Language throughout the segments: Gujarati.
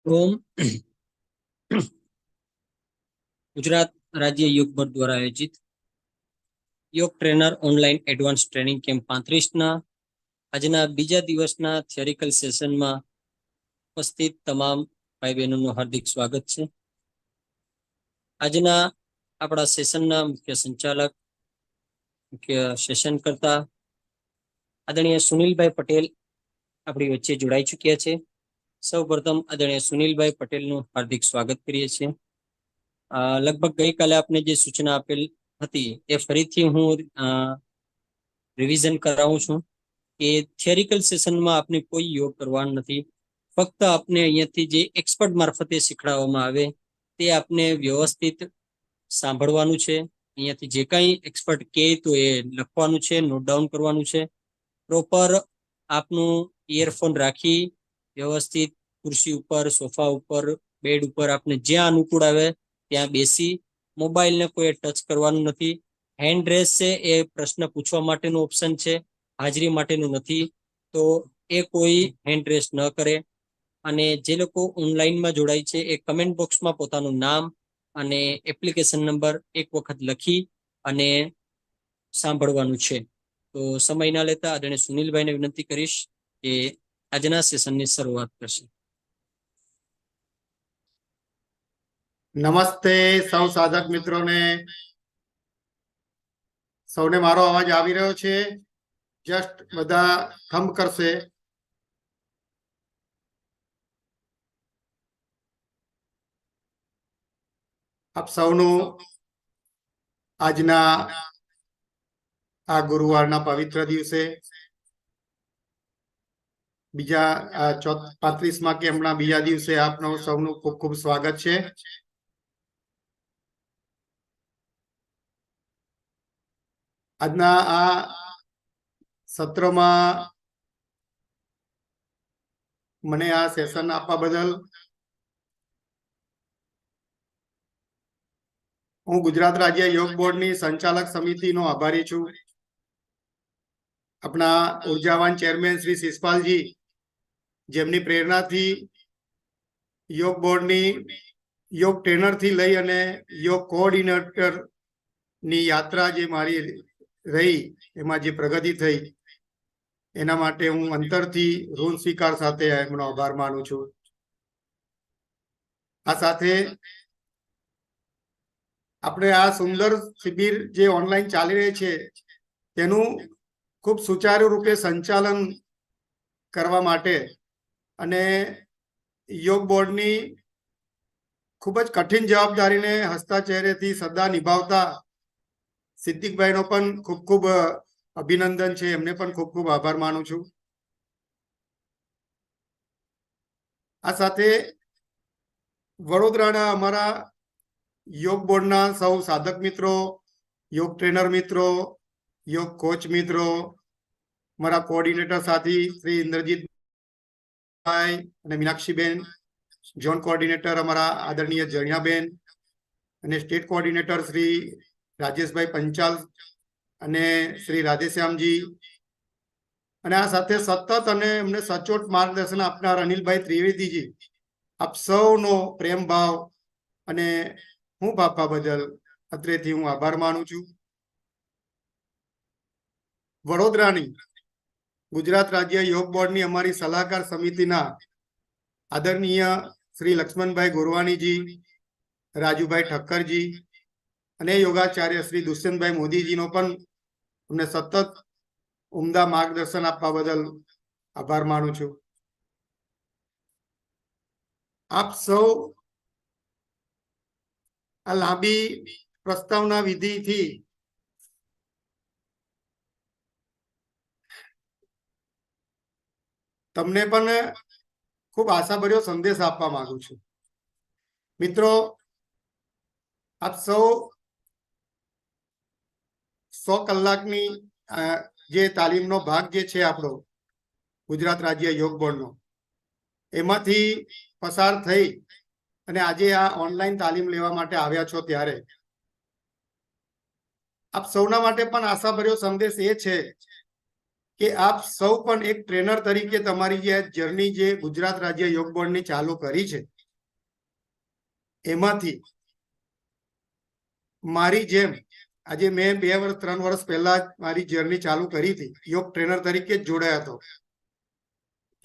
ઓમ ગુજરાત રાજ્ય યોગ બોર્ડ દ્વારા આયોજિત yoga trainer online advance training camp 35ના આજના બીજા દિવસના થિયરિકલ સેશનમાં ઉપસ્થિત તમામ ભાઈ બહેનોનું હાર્દિક સ્વાગત છે. આજના આપણા સેશનના મુખ્ય સંચાલક, મુખ્ય સેશન કરતા આદરણીય સુનિલભાઈ પટેલ આપણી વચ્ચે જોડાઈ ચૂક્યા છે. સૌપ્રથમ આદરણીય સુનિલભાઈ પટેલનું હાર્દિક સ્વાગત કરીએ છીએ. લગભગ ગઈકાલે આપને જે સૂચના આપેલ હતી એ ફરીથી હું રિવિઝન કરાવું છું કે થિયરિકલ સેશનમાં આપને કોઈ યોગ કરવાનું નથી. ફક્ત આપને અહીંયાથી જે એક્સપર્ટ મારફતે શીખડાવવામાં આવે તે આપને વ્યવસ્થિત સાંભળવાનું છે. અહીંયાથી જે કાંઈ એક્સપર્ટ કહે તો એ લખવાનું છે, નોટ ડાઉન કરવાનું છે. પ્રોપર આપનું ઇયરફોન રાખી વ્યવસ્થિત ખુરશી ઉપર, સોફા ઉપર, બેડ ઉપર આપને જ્યાં અનુકૂળ આવે ત્યાં બેસી મોબાઈલને કોઈ ટચ કરવાનું નથી. હેન્ડ રેસ છે એ પ્રશ્ન પૂછવા માટેનો ઓપ્શન છે, હાજરી માટેનું નથી. તો એ કોઈ હેન્ડ રેસ ન કરે. અને જે લોકો ઓનલાઈનમાં જોડાય છે એ કમેન્ટ બોક્સમાં પોતાનું નામ અને એપ્લિકેશન નંબર એક વખત લખી અને સાંભળવાનું છે. તો સમય ના લેતા આદરણીય સુનિલભાઈને વિનંતી કરીશ કે આજના સેશનની શરૂઆત કરશે. નમસ્તે સૌ સાધક મિત્રોને. સૌને મારો અવાજ આવી રહ્યો છે? જસ્ટ બધા થંબ કરશે. આપ સૌનું આજના આ ગુરુવારના પવિત્ર દિવસે બીજા 35માં કેમ્પના બીજા દિવસે આપનું સૌનું ખૂબ ખૂબ સ્વાગત છે. આજના આ સત્રમાં મને આ સેશન આપવા બદલ હું ગુજરાત રાજ્ય યોગ બોર્ડની સંચાલક સમિતિનો આભારી છું. આપણા ઉર્જાવાન ચેરમેન શ્રી શિષપાલજી, જેમની પ્રેરણાથી યોગ બોર્ડની યોગ ટ્રેનરથી લઈ અને યોગ કોઓર્ડિનેટર ની યાત્રા જે મારી રહી એમાં જે પ્રગતિ થઈ એના માટે હું અંતરથી ઋણ સ્વીકાર સાથે એમનો આભાર માનું છું. આ સાથે આપણે આ સુંદર શિબિર જે ઓનલાઈન ચાલી રહી છે તેનું ખૂબ સુચારુ રૂપે સંચાલન કરવા માટે અને યોગ બોર્ડની ખૂબ જ કઠિન જવાબદારીને હસતા ચહેરેથી સદા નિભાવતા સિદ્દિકભાઈનો પણ ખૂબ ખૂબ અભિનંદન છે. એમને પણ ખૂબ ખૂબ આભાર માનું છું. આ સાથે વડોદરાના અમારા યોગ બોર્ડના સૌ સાધક મિત્રો, યોગ ટ્રેનર મિત્રો, યોગ કોચ મિત્રો, મારા કોઓર્ડિનેટર સાથી શ્રી ઇન્દ્રજીતભાઈ અને મીનાક્ષીબેન, ઝોન કોઓર્ડિનેટર અમારા આદરણીય જણિયાબેન અને સ્ટેટ કોઓર્ડિનેટર શ્રી રાજેશભાઈ પંચાલ અને શ્રી રાધેશ્યામજી, અને આ સાથે સતત અને એમને સચોટ માર્ગદર્શન આપનાર અનિલભાઈ ત્રિવેદીજી, આપ સૌનો પ્રેમ ભાવ અને હું બાપા બદલ અત્રેથી હું આભાર માનું છું. વડોદરાની ગુજરાત રાજ્ય યોગ બોર્ડની અમારી સલાહકાર સમિતિના આદરણીય શ્રી લક્ષ્મણભાઈ ગોરવાણીજી, રાજુભાઈ ઠક્કરજી અને યોગાચાર્ય શ્રી દુષ્યંતભાઈ મોદીજીનો પણ અમને સતત ઉમદા માર્ગદર્શન આપવા બદલ આભાર માનું છું. આપ સૌ આ લાંબી પ્રસ્તાવના વિધિથી તમને પણ ખૂબ આશાભર્યો સંદેશ આપવા માંગુ છું. મિત્રો, આપ સૌ 100 કલાકની જે તાલીમનો ભાગ જે છે આપણો ગુજરાત રાજ્ય યોગ બોર્ડનો, એમાંથી પસાર થઈ અને આજે આ ઓનલાઈન તાલીમ લેવા માટે આવ્યા છો, ત્યારે આપ સૌના માટે પણ આશાભર્યો સંદેશ એ છે કે આપ સૌ પણ એક ટ્રેનર તરીકે તમારી જે જર્ની જે ગુજરાત રાજ્ય યોગ બોર્ડની ચાલુ કરી છે એમાંથી મારી જેમ આજે મેં 2 વર્ષ 3 વર્ષ પહેલા જ મારી જર્ની ચાલુ કરી હતી, યોગ ટ્રેનર તરીકે જ જોડાયો હતો.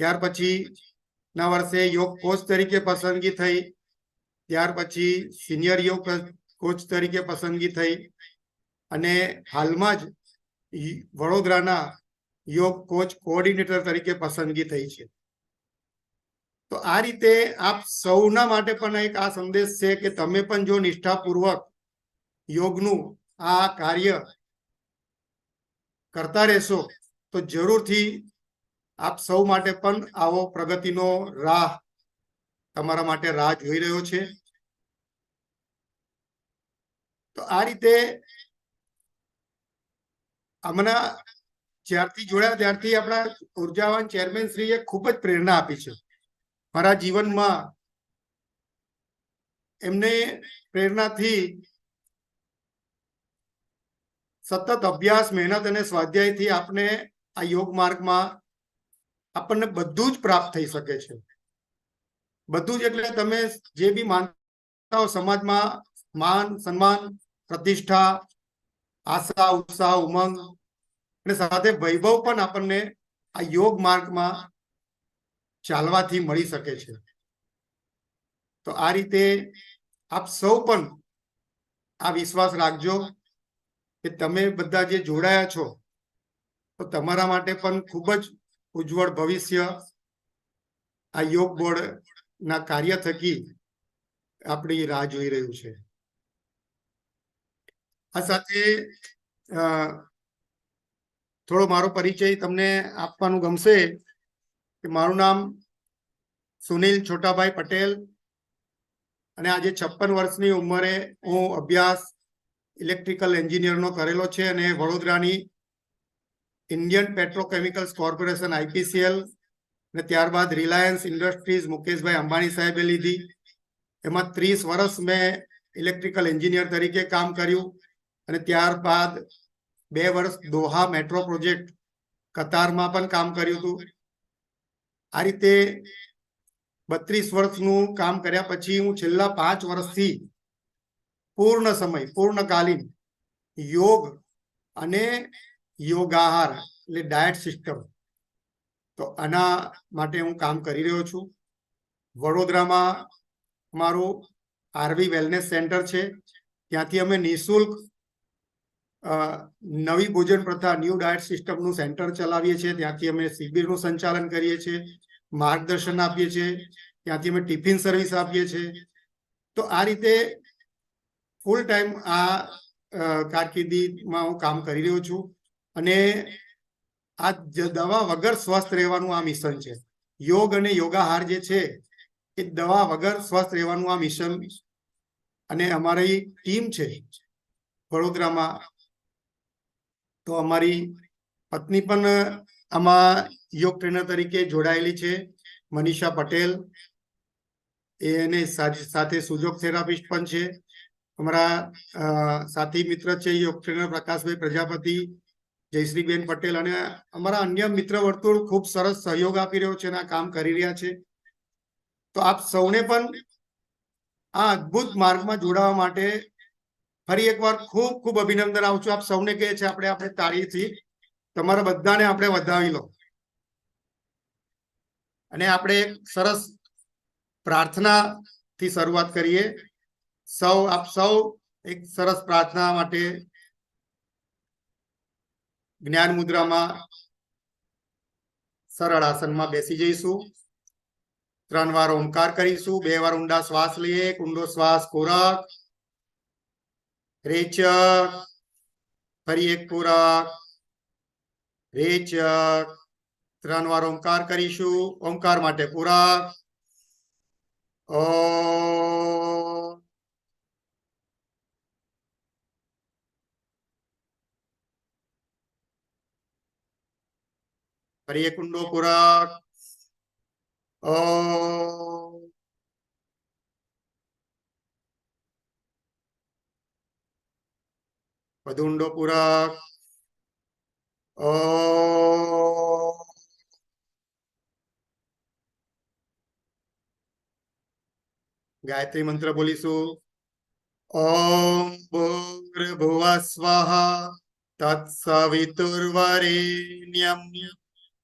ત્યાર પછી ના વર્ષે યોગ કોચ તરીકે પસંદગી થઈ, ત્યાર પછી સિનિયર યોગ કોચ તરીકે પસંદગી થઈ અને હાલમાં જ વડોદરાના યોગ કોચ કોઓર્ડિનેટર તરીકે પસંદગી થઈ છે. તો આ રીતે આપ સૌના માટે પણ એક આ સંદેશ છે કે તમે પણ જો નિષ્ઠાપૂર્વક યોગનું આ કાર્ય કરતા રહેશો તો જરૂરથી આપ સૌ માટે પણ આવો પ્રગતિનો રાહ તમારા માટે રાહ જોઈ રહ્યો છે. તો આ રીતે હમણાં જ્યારથી જોડાયા ત્યારથી આપણા ઉર્જાવાન ચેરમેન શ્રીએ ખૂબ જ પ્રેરણા આપી છે મારા જીવનમાં. એમને પ્રેરણાથી સતત અભ્યાસ, મહેનત અને સ્વાધ્યાયથી આપણે આ યોગ માર્ગમાં આપણને બધું જ પ્રાપ્ત થઈ શકે છે. બધું જ એટલે તમે જે બી માનતા હો સમાજમાં, માન સન્માન, પ્રતિષ્ઠા, આશા, ઉત્સાહ, ઉમંગ અને સાથે વૈભવ પણ આપણને આ યોગ માર્ગમાં ચાલવાથી મળી શકે છે. તો આ રીતે આપ સૌ પણ આ વિશ્વાસ રાખજો કે તમે બધા જે જોડાયા છો તો તમારા માટે પણ ખૂબ જ ઉજ્જવળ ભવિષ્ય આ યોગ બોર્ડના કાર્ય થકી આપણી રાહ જોઈ રહ્યું છે. આ સાથે થોડો મારો પરિચય તમને આપવાનું ગમશે કે મારું નામ સુનિલ છોટાભાઈ પટેલ અને આજે 56 વર્ષની ઉંમરે હું અભ્યાસ ઇલેક્ટ્રિકલ એન્જિનિયરનો કરેલો છે અને વડોદરાની ઇન્ડિયન પેટ્રોકેમિકલ્સ કોર્પોરેશન IPCL અને ત્યારબાદ રિલાયન્સ ઇન્ડસ્ટ્રીઝ મુકેશભાઈ અંબાણી સાહેબે લીધી. એમાં 30 વર્ષ મેં ઇલેક્ટ્રિકલ એન્જિનિયર તરીકે કામ કર્યું અને ત્યારબાદ 2 વર્ષ દોહા મેટ્રો પ્રોજેક્ટ કતારમાં પણ કામ કર્યું હતું. આ રીતે 32 વર્ષનું કામ કર્યા પછી હું છેલ્લા 5 વર્ષથી પૂર્ણ સમય, પૂર્ણકાલીન યોગ અને યોગાહાર એટલે ડાયટ સિસ્ટમ, તો આના માટે હું કામ કરી રહ્યો છું. વડોદરામાં મારું આરવી વેલનેસ સેન્ટર છે, ત્યાંથી અમે નિઃશુલ્ક નવી ભોજન પ્રથા, ન્યૂ ડાયટ સિસ્ટમનું સેન્ટર ચલાવીએ છીએ. ત્યાંથી અમે શિબિરનું સંચાલન કરીએ છીએ, માર્ગદર્શન આપીએ છીએ, ત્યાંથી અમે ટિફિન સર્વિસ આપીએ છીએ. તો આ રીતે ફૂલ ટાઈમ આ કારકિર્દીમાં હું કામ કરી રહ્યો છું અને આ દવા વગર સ્વસ્થ રહેવાનું આ મિશન છે. યોગ અને યોગાહાર જે છે એ દવા વગર સ્વસ્થ રહેવાનું આ મિશન. અને અમારી ટીમ છે વડોદરામાં, તો અમારી પત્ની પણ આમાં યોગ ટ્રેનર તરીકે જોડાયેલી છે, મનીષા પટેલ. એને સાથે સુજોગ થેરાપિસ્ટ પણ છે. અમારા સાથી મિત્ર છે યોગ ટ્રેનર પ્રકાશભાઈ પ્રજાપતિ, જયશ્રીબેન પટેલ અને અમારા અન્ય મિત્ર વર્તુળ ખૂબ સરસ સહયોગ આપી રહ્યો છે અને આ કામ કરી રહ્યા છે. તો આપ સૌને પણ આ અદ્ભુત માર્ગમાં જોડાવા માટે ફરી એકવાર ખૂબ ખૂબ અભિનંદન આપું છું. આપ સૌને કહે છે આપણે તાળીથી તમારા બધાને આપણે વધાવી લો અને આપણે એક સરસ પ્રાર્થનાથી શરૂઆત કરીએ. આપ સૌ એક સરસ પ્રાર્થના માટે જ્ઞાન મુદ્રામાં સરળ આસનમાં બેસી જઈશું. 3 વાર ઓમકાર કરીશું, 2 વાર ઊંડા શ્વાસ લઈએ. ઊંડો શ્વાસ પૂરક, રેચક, ફરી એક પૂરક, રેચક. 3 વાર ઓમકાર કરીશું. ઓમકાર માટે પૂરક. ફરી એક ઊંડો પૂરક. વધુ ઊંડો પૂરક. ગાયત્રી મંત્ર બોલીશું. ઓમ ભૂર્ભુવઃ સ્વઃ તત્સવિતુર્વરેણ્યં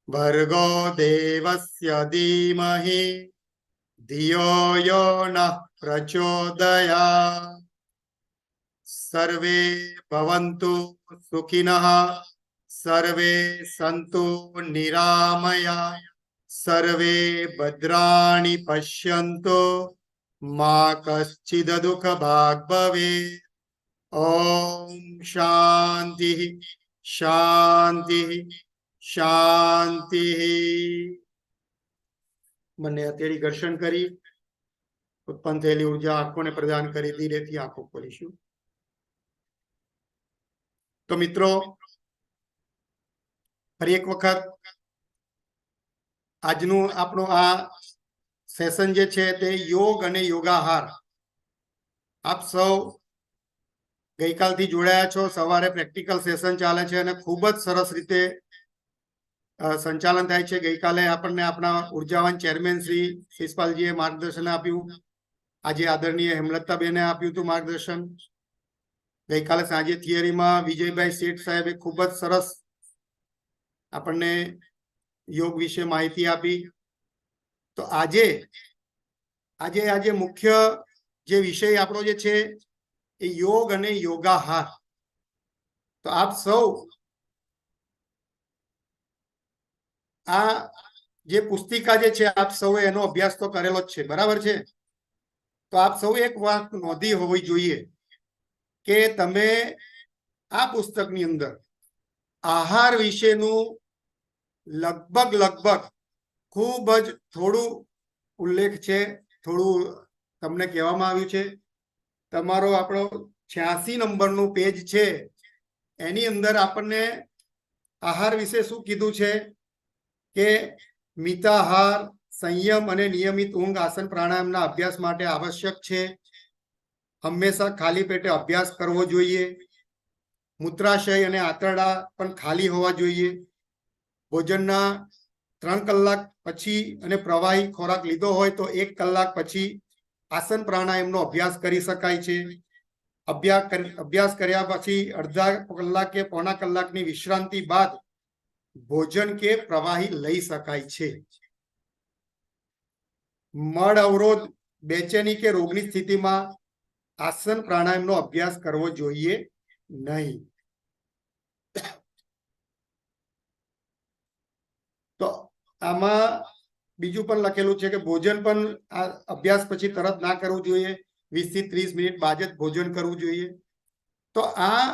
ભર્ગો દેવસ્ય ધીમહિ ધિયો યો નઃ પ્રચોદયાत्. સર્વે ભવન્તુ સુખિનઃ સર્વે સન્તુ નિરામયા સર્વે ભદ્રાણિ પશ્યન્તુ મા કશ્ચિદ દુઃખ ભાગ ભવેत्. ઓમ શાંતિ શાંતિ શાંતિ. મને હથેળી ઘર્ષણ કરી ઉત્પન્ન થયેલી ઉર્જા આંખોને પ્રદાન કરી ધીરેથી આંખો ખોલીશું. તો મિત્રો, ફરી એક વખત આજનું આપણું આ સેશન જે છે તે યોગ અને યોગાહાર. આપ સૌ ગઈકાલથી જોડાયા છો. સવારે પ્રેક્ટિકલ સેશન ચાલે છે અને ખૂબ જ સરસ રીતે સંચાલન થાય છે. ગઈકાલે આપણને આપણા ઉર્જાવાન ચેરમેન શ્રી શિષપાલજીએ માર્ગદર્શન આપ્યું. આજે આદરણીય હેમલતાબેને આપ્યું હતું માર્ગદર્શન. ગઈકાલે સાંજે થિયરીમાં વિજયભાઈ શેઠ સાહેબે ખૂબ જ સરસ આપણને યોગ વિશે માહિતી આપી. તો આજે મુખ્ય જે વિષય આપણો જે છે એ યોગ અને યોગાહાર. તો આપ સૌ આ જે પુસ્તિકા જે છે આપ સૌએ એનો અભ્યાસ તો કરેલો જ છે, બરાબર છે? તો આપ સૌ એક વાત નોંધી હોવી જોઈએ કે તમે આ પુસ્તકની અંદર આહાર વિશેનું લગભગ ખૂબ જ થોડું ઉલ્લેખ છે, થોડું તમને કહેવામાં આવ્યું છે. તમારો આપણો 86 નંબરનું પેજ છે એની અંદર આપણને આહાર વિશે શું કીધું છે કે મિતાહાર, સંયમ અને નિયમિત ઊંઘ, આસન પ્રાણાયામના અભ્યાસ માટે આવશ્યક છે. હંમેશા ખાલી પેટે અભ્યાસ કરવો જોઈએ. મૂત્રાશય અને આંતરડા પણ ખાલી હોવા જોઈએ. ભોજનના 3 કલાક પછી અને પ્રવાહી ખોરાક લીધો હોય તો 1 કલાક પછી આસન પ્રાણાયામનો અભ્યાસ કરી શકાય છે. અભ્યાસ કર્યા પછી અડધા કલાક કે પોણા કલાકની વિશ્રાંતિ બાદ ભોજન કે પ્રવાહી લઈ શકાય છે. મળ અવરોધ, બેચેની કે રોગની સ્થિતિમાં આસન પ્રાણાયામનો અભ્યાસ કરવો જોઈએ નહીં. તો આમાં બીજું પણ લખેલું છે કે ભોજન પણ આ અભ્યાસ પછી તરત ના કરવું જોઈએ. 20 થી 30 મિનિટ બાદ જ ભોજન કરવું જોઈએ. તો આ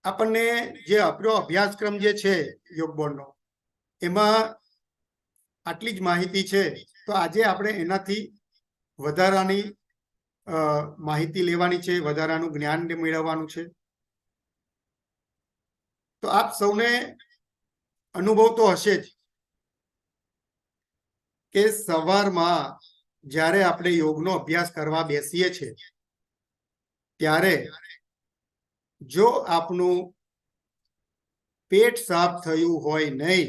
આપણને જે આપણો અભ્યાસક્રમ જે છે યોગ બોર્ડનો, એમાં આટલી જ માહિતી છે. તો આજે આપણે એનાથી વધારાની માહિતી લેવાની છે, વધારાનું જ્ઞાન મેળવવાનું છે. તો આપ સૌને અનુભવ તો હશે જ કે સવારમાં જ્યારે આપણે યોગનો અભ્યાસ કરવા બેસીએ છીએ ત્યારે જો આપનું પેટ સાફ થયું હોય નહીં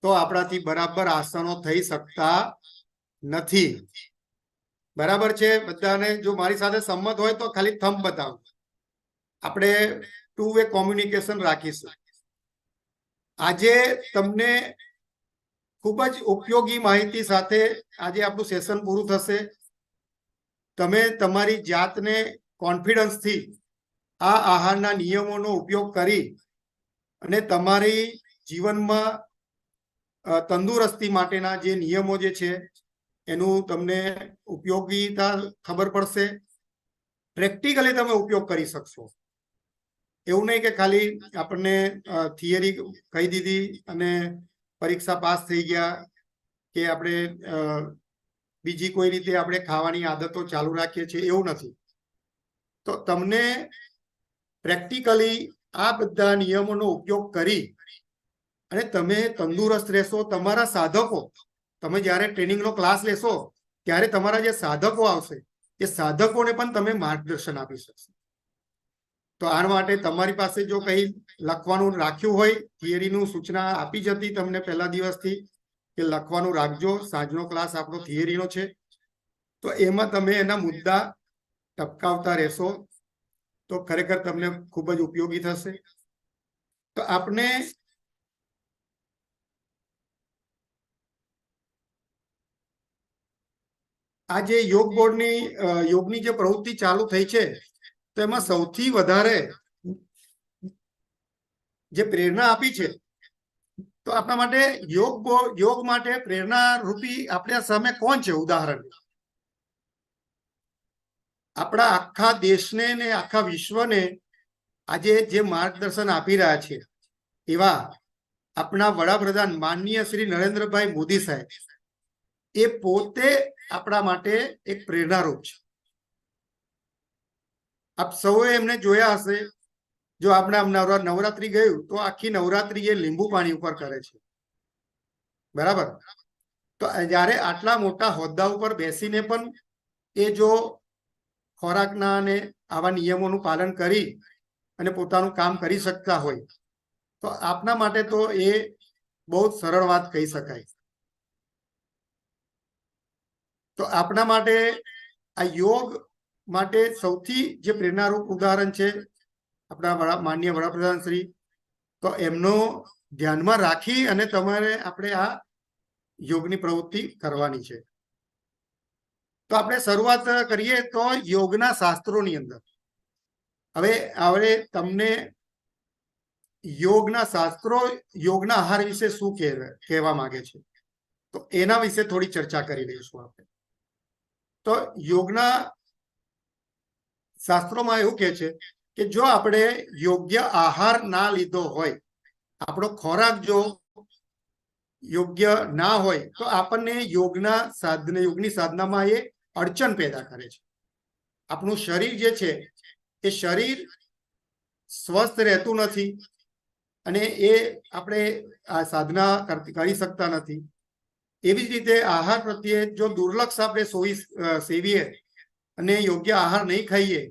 તો આપણાથી બરાબર આસનો થઈ શકતા નથી. બરાબર છે? બધાને જો મારી સાથે સંમત હોય તો ખાલી થંબ બતાવો. આપણે 2 વે કોમ્યુનિકેશન રાખીશું. આજે તમને ખૂબ જ ઉપયોગી માહિતી સાથે આજે આપણું સેશન પૂરું થશે. તમે તમારી જાતને કોન્ફિડન્સથી આ આહારના નિયમોનો ઉપયોગ કરી અને તમારી જીવનમાં તંદુરસ્તી માટેના જે નિયમો જે છે એનું તમને ઉપયોગીતા ખબર પડશે. પ્રેક્ટિકલી તમે ઉપયોગ કરી શકશો. એવું નહીં કે ખાલી આપણને થિયરી કહી દીધી અને પરીક્ષા પાસ થઈ ગયા કે આપણે બીજી કોઈ રીતે આપણે ખાવાની આદતો ચાલુ રાખીએ છીએ, એવું નથી. તો તમને પ્રેક્ટિકલી આ બધા નિયમોનો ઉપયોગ કરી અને તમે તંદુરસ્ત રહેશો. તમારા સાધકો, તમે જ્યારે ટ્રેનિંગનો ક્લાસ લેશો ત્યારે તમારા જે સાધકો આવશે એ સાધકોને પણ તમે માર્ગદર્શન આપી શકશો. તો આ માટે તમારી પાસે જો કંઈ લખવાનું રાખ્યું હોય, થિયરીનું સૂચના આપી જ હતી તમને પહેલા દિવસથી કે લખવાનું રાખજો. સાંજનો ક્લાસ આપણો થિયરીનો છે. તો એમાં તમે એના મુદ્દા ટપકાવતા રહેશો તો ખરેખર તમને ખૂબ જ ઉપયોગી થશે. તો આપણે આ જે યોગ બોર્ડની યોગની જે પ્રવૃત્તિ ચાલુ થઈ છે તો એમાં સૌથી વધારે જે પ્રેરણા આપી છે તો આપણા માટે યોગ માટે પ્રેરણા રૂપી આપણા સામે કોણ છે? ઉદાહરણ, આપણા આખા દેશને ને આખા વિશ્વને આજે જે માર્ગદર્શન આપી રહ્યા છે એવા આપણા વડાપ્રધાન માનનીય શ્રી નરેન્દ્રભાઈ મોદી સાહેબ, એ પોતે આપણા માટે એક પ્રેરણારૂપ છે. આપ સૌએ એમને જોયા હશે. જો આપણે નવરાત્રી ગયું તો આખી નવરાત્રી એ લીંબુ પાણી ઉપર કરે છે, બરાબર? તો જ્યારે આટલા મોટા હોદ્દા ઉપર બેસીને પણ એ જો ખોરાકના અને આવા નિયમોનું પાલન કરી અને પોતાનું કામ કરી શકતા હોય તો આપના માટે તો એ બહુ જ સરળ વાત કહી શકાય. તો આપણા માટે આ યોગ માટે સૌથી જે પ્રેરણારૂપ ઉદાહરણ છે આપણા માનનીય વડાપ્રધાન શ્રી. તો એમનો ધ્યાનમાં રાખી અને તમારે આપણે આ યોગની પ્રવૃત્તિ કરવાની છે. તો આપણે શરૂઆત કરીએ તો યોગના શાસ્ત્રોની અંદર. હવે તમને યોગના શાસ્ત્રો યોગના આહાર વિશે શું કહેવા માંગે છે તો એના વિશે થોડી ચર્ચા કરી લઈશું આપણે. તો યોગના શાસ્ત્રોમાં એવું કહે છે કે જો આપણે યોગ્ય આહાર ના લીધો હોય, આપણો ખોરાક જો યોગ્ય ના હોય તો આપણને યોગની સાધનામાં એ અડચણ પેદા કરે છે. આપણું શરીર જે છે એ શરીર સ્વસ્થ રહેતું નથી અને એ આપણે આ સાધના કરી શકતા નથી. એવી જ રીતે આહાર પ્રત્યે જો દુર્લક્ષ આપણે સેવીએ અને યોગ્ય આહાર નહીં ખાઈએ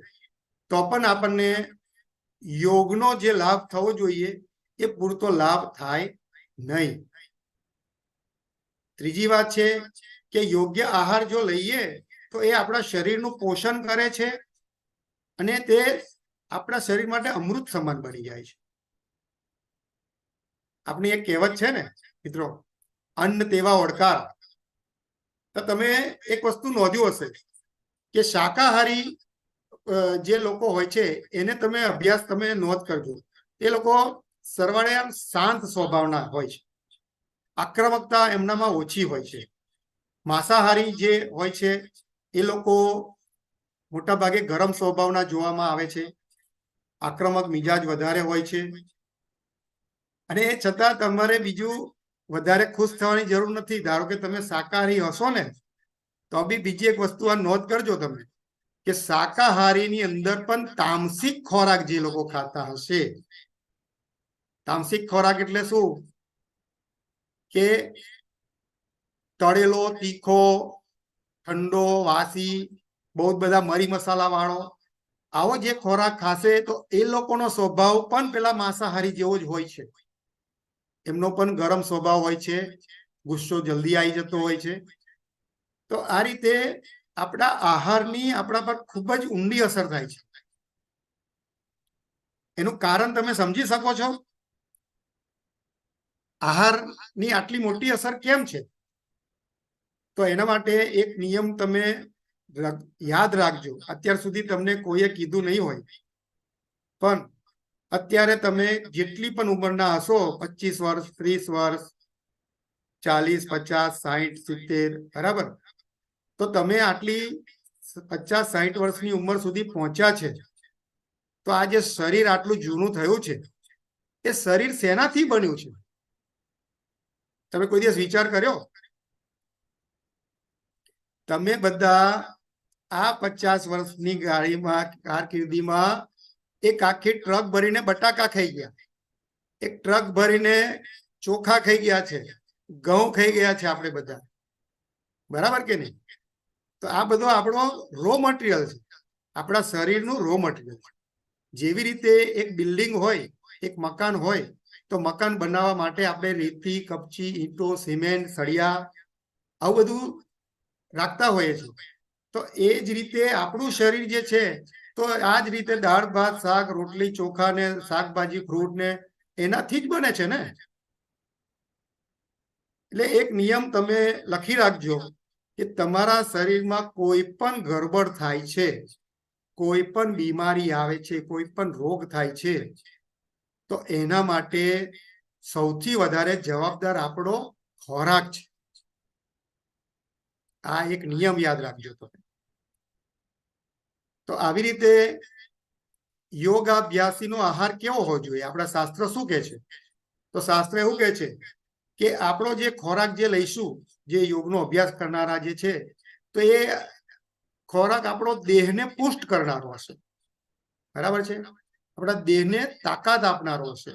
તો પણ આપણને યોગનો જે લાભ થવો જોઈએ એ પૂરતો લાભ થાય નહીં. ત્રીજી વાત છે કે યોગ્ય આહાર જો લઈએ તો એ આપણા શરીરનું પોષણ કરે છે અને તે આપણા શરીર માટે અમૃત સમાન બની જાય છે. આપણી એક કહેવત છે ને મિત્રો, અન્ન તેવા ઓડકાર. તો તમે એક વસ્તુ નોંધ્યું હશે કે શાકાહારી જે લોકો હોય છે એને તમે નોંધ કરજો. એ લોકો સરવાળે આમ શાંત સ્વભાવના હોય છે, આક્રમકતા એમનામાં ઓછી હોય છે. માંસાહારી જે હોય છે એ લોકો મોટા ભાગે ગરમ સ્વભાવના જોવામાં આવે છે, આક્રમક મિજાજ વધારે હોય છે. અને એ છતાં તમારે બીજું વધારે ખુશ થવાની જરૂર નથી. ધારો કે તમે શાકાહારી હશો ને તો બી બીજી એક વસ્તુ આ નોંધ કરજો તમે કે શાકાહારીની અંદર પણ તામસિક ખોરાક જે લોકો ખાતા હશે. તામસિક ખોરાક એટલે શું? કે તળેલો, તીખો, ઠંડો, વાસી, બહુ બધા મરી મસાલા વાળો આવો જે ખોરાક ખાશે તો એ લોકોનો સ્વભાવ પણ પેલા માંસાહારી જેવો જ હોય છે. એમનો પણ ગરમ સ્વભાવ હોય છે, ગુસ્સો જલ્દી આવી જતો હોય છે. તો આ રીતે આપણા આહારની આપણા પર ખૂબ જ ઊંડી અસર થાય છે. એનું કારણ તમે સમજી શકો છો? આહારની આટલી મોટી અસર કેમ છે? તો એના માટે એક નિયમ તમે યાદ રાખજો. અત્યાર સુધી તમને કોઈએ કીધું નહીં હોય, પણ અત્યારે તમે જેટલી પણ ઉંમરના હશો, 25 વર્ષ, 30 વર્ષ, 40, 50, 60, 70, બરાબર? તો તમે આટલી 50, 60 વર્ષની ઉંમર સુધી પહોંચ્યા છે તો આ જે શરીર આટલું જૂનું થયું છે એ શરીર શેનાથી બન્યું છે? તમે કોઈ દિવસ વિચાર કર્યો? તમે બધા આ 50 વર્ષની કારકિર્દીમાં એક આખી ટ્રક ભરીને બટાકા ખાઈ ગયા, એક ટ્રક ભરીને ચોખા ખાઈ ગયા છે, ઘઉં ખાઈ ગયા છે આપણે બધા, બરાબર કે નહીં? તો આ બધો આપણો રો મટીરિયલ છે, આપણા શરીરનું રો મટીરિયલ છે. જેવી રીતે એક બિલ્ડિંગ હોય, એક મકાન હોય, તો મકાન બનાવવા માટે આપણે રેતી, કપચી, ઈંટો, સિમેન્ટ, સળિયા આવું બધું રાખતા હોઈએ છીએ. તો એ જ રીતે આપણું શરીર જે છે તો આ જ રીતે દાળ ભાત શાક રોટલી ચોખા ને શાકભાજી ફ્રૂટ ને એનાથી જ બને છે ને. એટલે એક નિયમ તમે લખી રાખજો કે તમારા શરીરમાં કોઈ પણ ગરબડ થાય છે, કોઈ પણ બીમારી આવે છે, કોઈ પણ રોગ થાય છે, તો એના માટે સૌથી વધારે જવાબદાર આપણો ખોરાક છે. આ એક નિયમ યાદ રાખજો તમે. તો આવી રીતે યોગાભ્યાસીનો આહાર કેવો હોવો જોઈએ? આપણા શાસ્ત્ર શું કહે છે? તો શાસ્ત્ર એવું કહે છે કે આપણો જે ખોરાક જે લઈશું, જે યોગનો અભ્યાસ કરનારા જે છે, તો એ ખોરાક આપણો દેહને પુષ્ટ કરનારો હશે. બરાબર છે? આપણા દેહને તાકાત આપનારો હશે.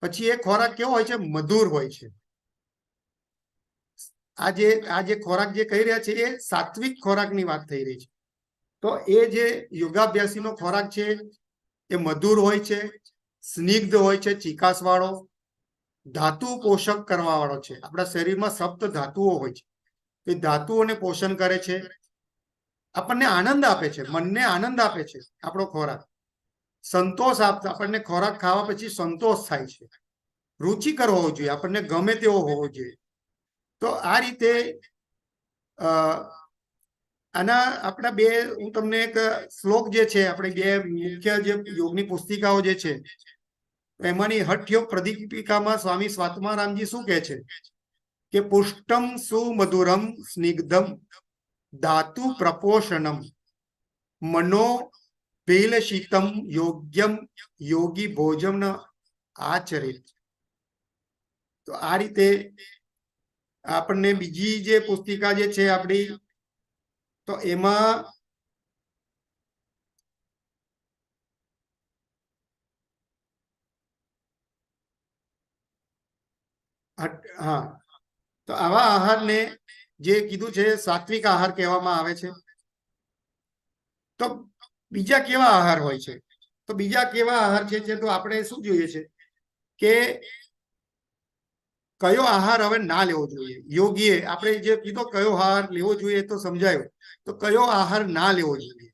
પછી એ ખોરાક કેવો હોય છે? મધુર હોય છે. આ જે ખોરાક જે કહી રહ્યા છે એ સાત્વિક ખોરાકની વાત થઈ રહી છે. તો એ જે યોગાભ્યાસીનો ખોરાક છે એ મધુર હોય છે, સ્નિગ્ધ હોય છે, ચીકાસ વાળો, ધાતુ પોષક કરવા વાળો છે. આપણા શરીરમાં સપ્ત ધાતુઓ હોય છે, એ ધાતુઓને પોષણ કરે છે, આપણને આનંદ આપે છે, મનને આનંદ આપે છે. આપણો ખોરાક સંતોષ આપતા, આપણને ખોરાક ખાવા પછી સંતોષ થાય છે, રુચિકર હોવો જોઈએ, આપણને ગમે તેવો હોવો જોઈએ. તો આ રીતે આના આપણા બે, હું તમને એક શ્લોક જે છે, આપણે બે મુખ્ય જે યોગની પુસ્તિકાઓ જે છે એમાંની હઠ યોગ પ્રદીપિકામાં સ્વામી સ્વાત્મારામજી શું કહે છે કે પુષ્ટમ સુમધુરમ સ્નિગ્ધમ ધાતુ પ્રપોષણમ મનો શીતમ યોગ્યમ યોગી ભોજન આચરિત. તો આ રીતે આપણને બીજી જે પુસ્તિકા જે છે આપણી, તો એમાં હા, તો આવા આહારને જે કીધું છે સાત્વિક આહાર કહેવામાં આવે છે. તો બીજા કેવા આહાર હોય છે? તો બીજા કેવા આહાર છે તો આપણે શું જોઈએ છે કે કયો આહાર હવે ના લેવો જોઈએ. યોગીએ આપણે જે કીધો કયો આહાર લેવો જોઈએ તો સમજાયો, તો કયો આહાર ના લેવો જોઈએ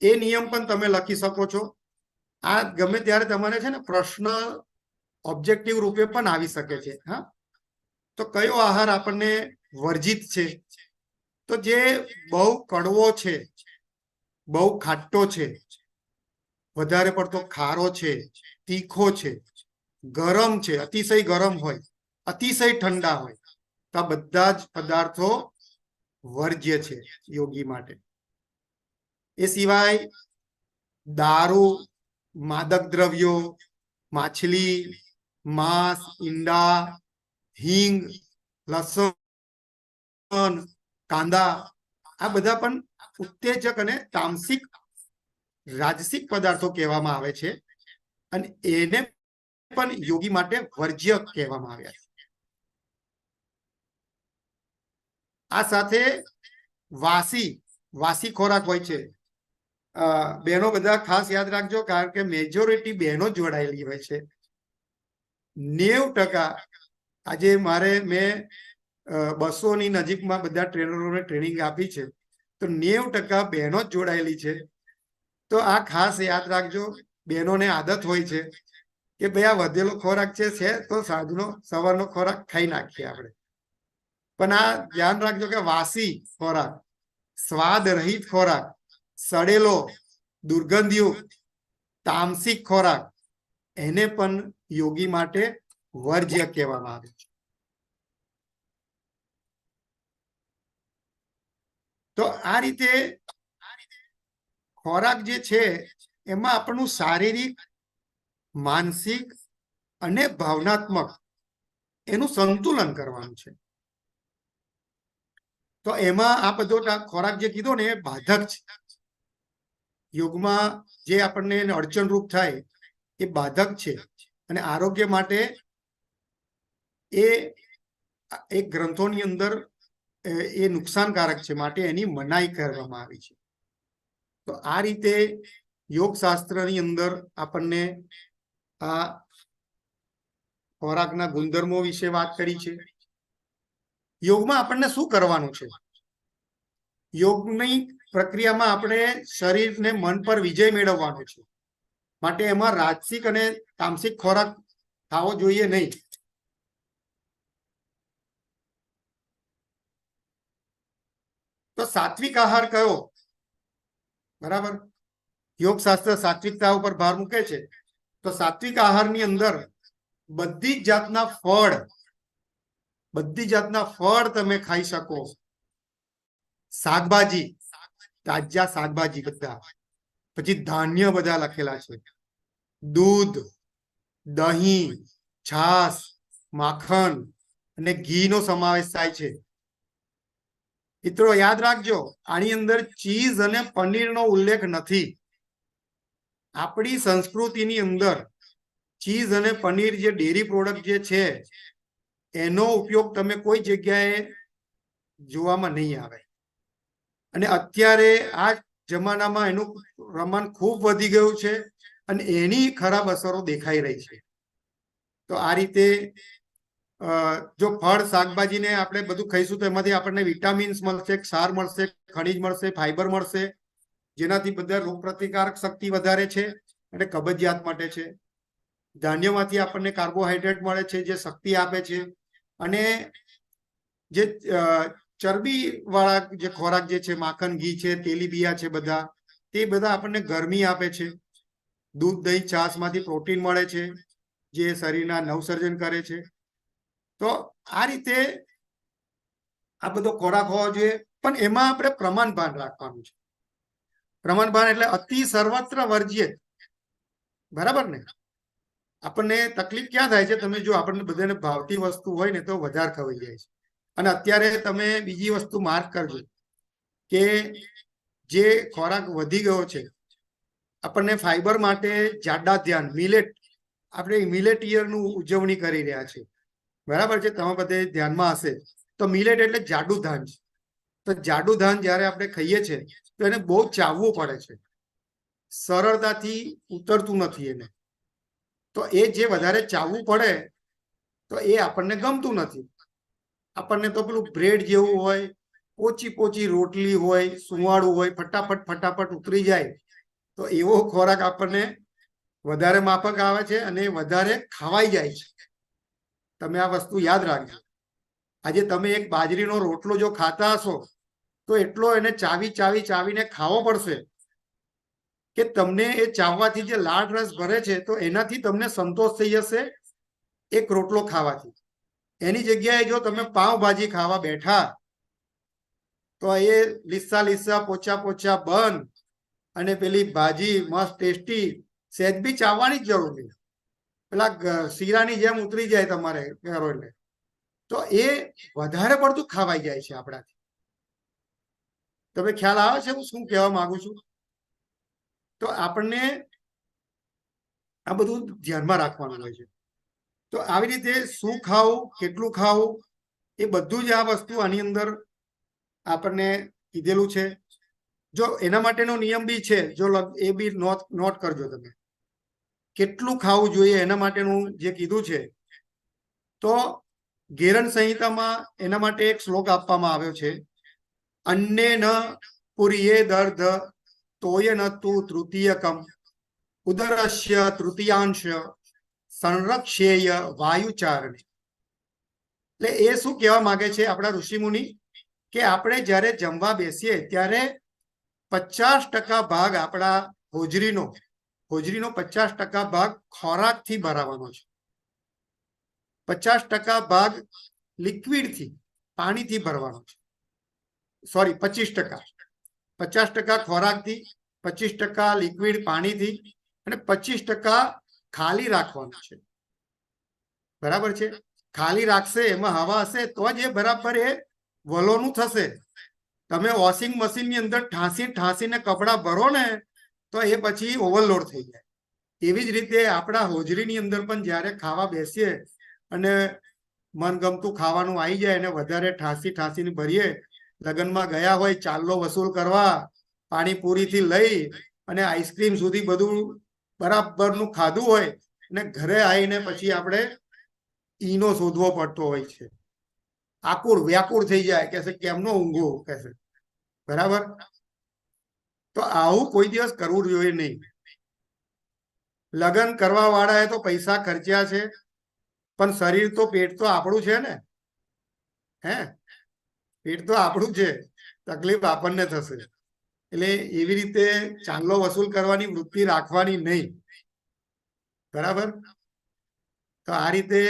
એ નિયમ પણ તમે લખી શકો છો. આ ગમે ત્યારે તમારે છે ને પ્રશ્ન ઓબ્જેક્ટિવ રૂપે પણ આવી શકે છે. હા, તો કયો આહાર આપણને વર્જિત છે? તો જે બહુ કડવો છે, બહુ ખાટો છે, વધારે પડતો ખારો છે, તીખો છે, ગરમ છે, અતિશય ગરમ હોય, અતિશય ઠંડા હોય, તો આ બધા જ પદાર્થો વર્જ્ય છે યોગી માટે. એ સિવાય દારૂ, માદક દ્રવ્યો, માછલી, માંસ, ઈંડા, હિંગ, લસણ, કાંદા, આ બધા પણ ઉત્તેજક અને તામસિક રાજસિક પદાર્થો કહેવામાં આવે છે, અને એને પણ યોગી માટે વર્જ્ય કહેવામાં આવ્યા છે. આ સાથે વાસી ખોરાક હોય છે. બહેનો બધા ખાસ યાદ રાખજો, કારણ કે મેજોરિટી બહેનો જોડાયેલી હોય છે. 90% આજે મેં 200ની નજીકમાં બધા ટ્રેનરોને ટ્રેનિંગ આપી છે, તો 90% બહેનો જ જોડાયેલી છે. તો આ ખાસ યાદ રાખજો. બહેનોને આદત હોય છે કે ભાઈ આ વધેલો ખોરાક છે તો સાંજનો સવારનો ખોરાક ખાઈ નાખીએ આપણે. પણ આ ધ્યાન રાખજો કે વાસી ખોરાક, સ્વાદ રહિત ખોરાક, સડેલો, દુર્ગંધયુક્ત, તામસિક ખોરાક, એને પણ યોગી માટે વર્જ્ય કહેવામાં આવે છે. તો આ રીતે ખોરાક જે છે એમાં આપણું શારીરિક, માનસિક અને ભાવનાત્મક એનું સંતુલન કરવાનું છે. તો એમાં આ બધો ખોરાક જે કીધો ને એ બાધક છે. યોગમાં જે આપણને અડચણરૂપ થાય એ બાધક છે, અને આરોગ્ય માટે એ એક ગ્રંથોની અંદર એ નુકસાનકારક છે, માટે એની મનાઈ કરવામાં આવી છે. તો આ રીતે યોગશાસ્ત્રની અંદર આપણને આ ખોરાકના ગુણધર્મો વિશે વાત કરી છે. યોગમાં આપણને શું કરવાનું છે? યોગની પ્રક્રિયામાં આપણે શરીરને મન પર વિજય મેળવવાનો છે, માટે એમાં રાજસિક અને તામસિક ખોરાક ખાવો જોઈએ નહીં. તો સાત્વિક આહાર કયો? બરાબર, યોગ શાસ્ત્ર સાત્વિકતા ઉપર ભાર મૂકે છે. તો સાત્વિક આહારની અંદર બધી જ જાતના ફળ તમે ખાઈ શકો. શાકભાજી, તાજા શાકભાજી બધા, પછી ધાન્ય બધા લખેલા છે, દૂધ, દહીં, છાશ, માખણ અને ઘીનો સમાવેશ થાય છે. મિત્રો યાદ રાખજો, આની અંદર ચીઝ અને પનીરનો ઉલ્લેખ નથી. આપણી સંસ્કૃતિની અંદર ચીઝ અને પનીર જે ડેરી પ્રોડક્ટ જે છે એનો ઉપયોગ તમે કોઈ જગ્યાએ જોવામાં નહીં આવે. અને અત્યારે આ જમાનામાં એનું પ્રમાણ ખૂબ વધી ગયું છે અને એની ખરાબ અસરો દેખાઈ રહી છે. તો આ રીતે જો ફળ શાકભાજીને આપણે બધું ખાઈશું તો એમાંથી આપણને વિટામિન્સ મળશે, ક્ષાર મળશે, ખનિજ મળશે, ફાઈબર મળશે, જેનાથી બધા રોગ પ્રતિકારક શક્તિ વધારે છે અને કબજિયાત માટે છે. ધાન્યમાંથી આપણને કાર્બોહાઈડ્રેટ મળે છે જે શક્તિ આપે છે. અને જે ચરબી વાળા જે ખોરાક જે છે, માખણ, ઘી છે, તેલીબિયા છે, બધા તે બધા આપણને ગરમી આપે છે. દૂધ, દહીં, છાશમાંથી પ્રોટીન મળે છે જે શરીરના નવસર્જન કરે છે. તો આ રીતે આ બધો ખોરાક હોવો જોઈએ, પણ એમાં આપણે પ્રમાણભાન રાખવાનું છે. પ્રમાણભાન એટલે અતિ સર્વત્ર વર્જ્ય. બરાબર ને? આપણને તકલીફ ક્યાં થાય છે? તમે જો આપણને બધાને ભાવતી વસ્તુ હોય ને તો વધારે ખવાઈ જાય છે. અને અત્યારે તમે બીજી વસ્તુ માર્ક કરજો કે જે ખોરાક વધી ગયો છે, આપણને ફાઈબર માટે જાડા ધાન, મિલેટ, આપણે મિલેટ યરની ઉજવણી કરી રહ્યા છે. બરાબર છે? તમે બધે ધ્યાનમાં હશે. તો મિલેટ એટલે જાડું ધાન છે. તો જાડું ધાન જ્યારે આપણે ખાઈએ છીએ તો એને બહુ ચાવવું પડે છે, સરળતાથી ઉતરતું નથી એને. તો એ જે વધારે ચાવવું પડે તો એ આપણને ગમતું નથી. આપણને તો પેલું બ્રેડ જેવું હોય, પોચી પોચી રોટલી હોય, સુવાળું હોય, ફટાફટ ઉતરી જાય, તો એવો ખોરાક આપણને વધારે માફક આવે છે અને વધારે ખવાઈ જાય છે. તમે આ વસ્તુ યાદ રાખજો. આજે તમે એક બાજરીનો રોટલો જો ખાતા હશો તો એટલો એને ચાવીને ખાવો પડશે કે તમને એ ચાવવાથી જે લાળ રસ ભરે છે તો એનાથી તમને સંતોષ થઈ જશે એક રોટલો ખાવાથી. એની જગ્યાએ જો તમે પાવભાજી ખાવા બેઠા તો એ લીસા પોચા બન અને પેલી ભાજી મસ્ત ટેસ્ટી, સહેજ બી ચાવવાની જ જરૂર નહીં, પેલા શીરાની જેમ ઉતરી જાય તમારે કરો એટલે. તો એ વધારે પડતું ખાવાઈ જાય છે આપણાથી. તમે ખ્યાલ આવે છે હું શું કહેવા માંગુ છું? તો આપણને આ બધું ધ્યાનમાં રાખવાનું હોય છે. તો આવી રીતે શું ખાવું, કેટલું ખાવું, એ બધું જ આ વસ્તુ આની અંદર આપણને કીધેલું છે. જો એના માટેનો નિયમ બી છે, જો એ બી નોટ કરજો તમે, કેટલું ખાવું જોઈએ એના માટેનું જે કીધું છે. તો ગેરન સંહિતામાં એના માટે એક શ્લોક આપવામાં આવ્યો છે, અન્ને ન પુરીએ દર્દ તોય ન તું તૃતીયકમ ઉદરસ્ય તૃતીયાંશ સંરક્ષેય વાયુચારણે. એટલે એ શું કહેવા માંગે છે આપણા ઋષિમુનિ કે આપણે જ્યારે જમવા બેસીએ ત્યારે 50% ભાગ આપણા હોજરીનો 50% ભાગ ખોરાકથી ભરાવાનો છે, 50% ભાગ લિક્વિડથી, પાણીથી ભરવાનો છે. સોરી, 25%. 50% ખોરાકથી, 25% લિક્વિડ પાણીથી અને 25% ખાલી રાખવાનું છે. બરાબર છે? ખાલી રાખશે, એમાં હવા હશે તો જ એ બરાબર એ વલોનું થશે. તમે વોશિંગ મશીનની અંદર ઠાંસીને કપડાં ભરો ને તો એ પછી ઓવરલોડ થઈ જાય. એવી જ રીતે આપણા હોજરીની અંદર પણ જ્યારે ખાવા બેસીએ અને મનગમતું ખાવાનું આવી જાય અને વધારે ઠાંસીને ભરીએ, લગ્નમાં ગયા હોય ચાલ્લો વસૂલ કરવા, પાણીપુરીથી લઈ અને આઈસ્ક્રીમ સુધી બધું બરાબરનું ખાધું હોય અને ઘરે આવીને પછી આપણે ઈનો શોધવો પડતો હોય છે. આકુળ વ્યાકુળ થઈ જાય, કહેશે કેમનો ઊંઘો, કહેશે બરાબર. તો આવું કોઈ દિવસ કરવું જોઈએ નહીં. લગ્ન કરવા વાળાએ તો પૈસા ખર્ચ્યા છે, પણ શરીર તો પેટ તો આપણું છે ને. હે, પેટ તો આપણું છે, તકલીફ આપણને થશે. એટલે એવી રીતે ચાંદલો વસૂલ કરવાની વૃત્તિ રાખવાની નહીં. બરાબર. તો આ રીતે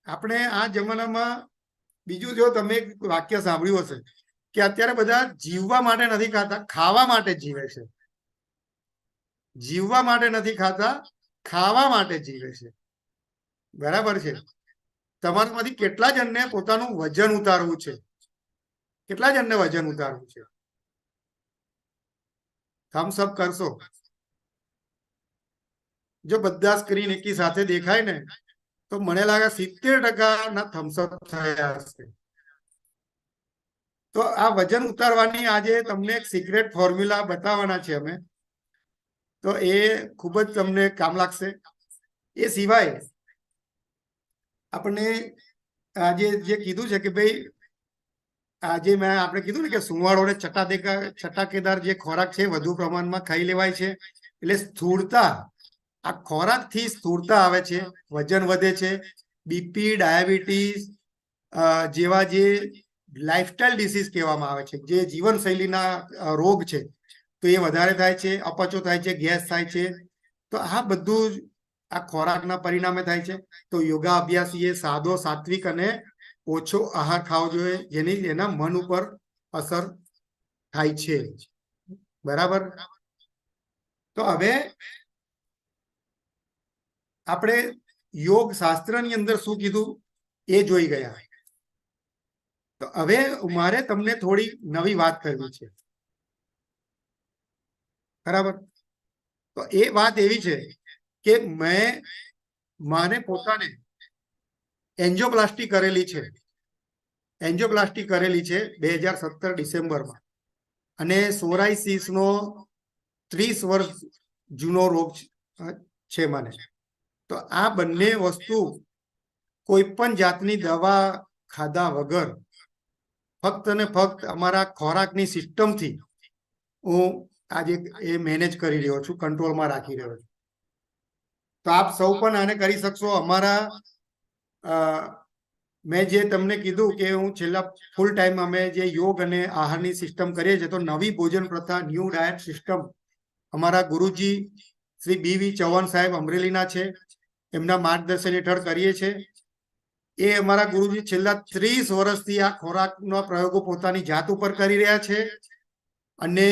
આપણે આ જમાનામાં બીજું, જો તમે એક વાક્ય સાંભળ્યું હશે કે અત્યારે બધા જીવવા માટે નથી ખાતા, ખાવા માટે જીવે છે. જીવવા માટે નથી ખાતા, ખાવા માટે જીવે છે. બરાબર છે. તમારામાંથી કેટલા જણને પોતાનું વજન ઉતારવું છે? કેટલા જણને વજન ઉતારવું છે? થમ્સ અપ કરશો. જો બધા સ્ક્રીન એકી સાથે દેખાય ને તો મને લાગે 70% ના થમ્સ અપ થયા હશે. તો આ વજન ઉતારવાની આજે તમને એક સિક્રેટ ફોર્મ્યુલા બતાવવાના છે અમે. તો એ ખૂબ જ તમને કામ લાગશે. એ સિવાય આપણે આજે જે કીધું છે કે ભાઈ, આજે આપણે કીધું ને કે સુવાળો ને ચટાકેદાર જે ખોરાક છે વધુ પ્રમાણમાં ખાઈ લેવાય છે, એટલે સ્થૂળતા, આ ખોરાકથી સ્થૂળતા આવે છે, વજન વધે છે, બીપી, ડાયાબિટીસ જેવા જે લાઇફસ્ટાઇલ ડિસીઝ કહેવામાં આવે છે, જે જીવનશૈલીના રોગ છે, તો એ વધારે થાય છે, અપચો થાય છે, ગેસ થાય છે. તો આ બધું આ ખોરાકના પરિણામે થાય છે. તો યોગા અભ્યાસીએ સાદો, સાત્વિક અને ઓછો આહાર ખાવો જોઈએ, જેની એના મન ઉપર અસર થાય છે. બરાબર. તો હવે આપણે યોગ શાસ્ત્રની અંદર શું કીધું એ જોઈ ગયા. તો હવે મારે તમને થોડી નવી વાત કરવી છે. બરાબર. તો એ વાત એવી છે કે માને પોતાને એન્જિયોપ્લાસ્ટી કરેલી છે. એન્જિયોપ્લાસ્ટી કરેલી છે 2017 ડિસેમ્બરમાં. અને સોરાઇસિસ નો 30 વર્ષ જૂનો રોગ છે મને. તો આ બંને વસ્તુ કોઈ પણ જાતની દવા ખાધા વગર, ફક્ત ને ફક્ત અમારા ખોરાકની સિસ્ટમથી હું આજે એ મેનેજ કરી રહ્યો છું, કંટ્રોલમાં રાખી રહ્યો છું. તો આપ સૌ પણ આને કરી શકશો. અમારા મેં જે તમને કીધું કે હું છેલ્લા ફૂલ ટાઈમ અમે જે યોગ અને આહારની સિસ્ટમ કરીએ છીએ, તો નવી ભોજન પ્રથા, ન્યૂ ડાયટ સિસ્ટમ અમારા ગુરુજી શ્રી BV ચૌહાણ સાહેબ અમરેલીના છે, એમના માર્ગદર્શન હેઠળ કરીએ છીએ. એ અમારા ગુરુજી છેલ્લા 30 વર્ષથી આ ખોરાકના પ્રયોગો પોતાની જાત ઉપર કરી રહ્યા છે અને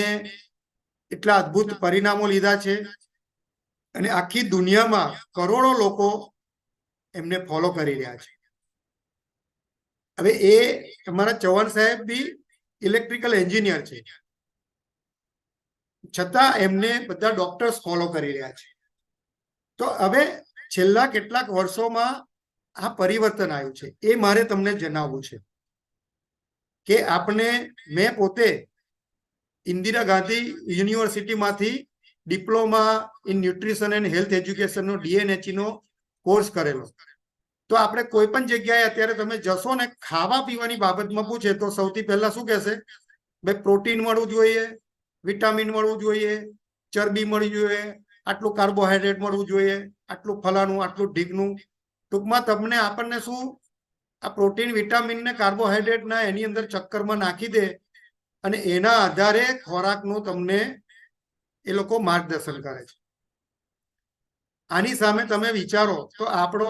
એટલા અદ્ભુત પરિણામો લીધા છે. અને આખી દુનિયામાં કરોડો લોકો એમને ફોલો કરી રહ્યા છે. હવે એ અમારા ચૌહાણ સાહેબ બી ઇલેક્ટ્રિકલ એન્જિનિયર છે, છતાં એમને બધા ડોક્ટર્સ ફોલો કરી રહ્યા છે. તો હવે છેલ્લા કેટલાક વર્ષોમાં આ પરિવર્તન આવ્યું છે, એ મારે તમને જણાવવું છે. કે મેં પોતે ઇન્દિરા ગાંધી યુનિવર્સિટીમાંથી diploma in nutrition and health એજ્યુકેશનનો DNHE કોર્સ કરેલો. તો આપણે કોઈ પણ જગ્યાએ અત્યારે તમે જશો ને, ખાવા પીવાની બાબતમાં પૂછે તો સૌથી પહેલા શું કહેશે? ભાઈ પ્રોટીન મળવું જોઈએ, વિટામિન મળવું જોઈએ, ચરબી મળવી જોઈએ, આટલું કાર્બોહાઈડ્રેટ મળવું જોઈએ, આટલું ફલાનું, આટલું ઢીકનું. ટૂંકમાં તમને આપણને શું આ પ્રોટીન, વિટામિન ને કાર્બોહાઈડ્રેટના એની અંદર ચક્કરમાં નાખી દે અને એના આધારે ખોરાકનું તમને એ લોકો માર્ગદર્શન કરે છે. આની સામે તમે વિચારો તો આપણો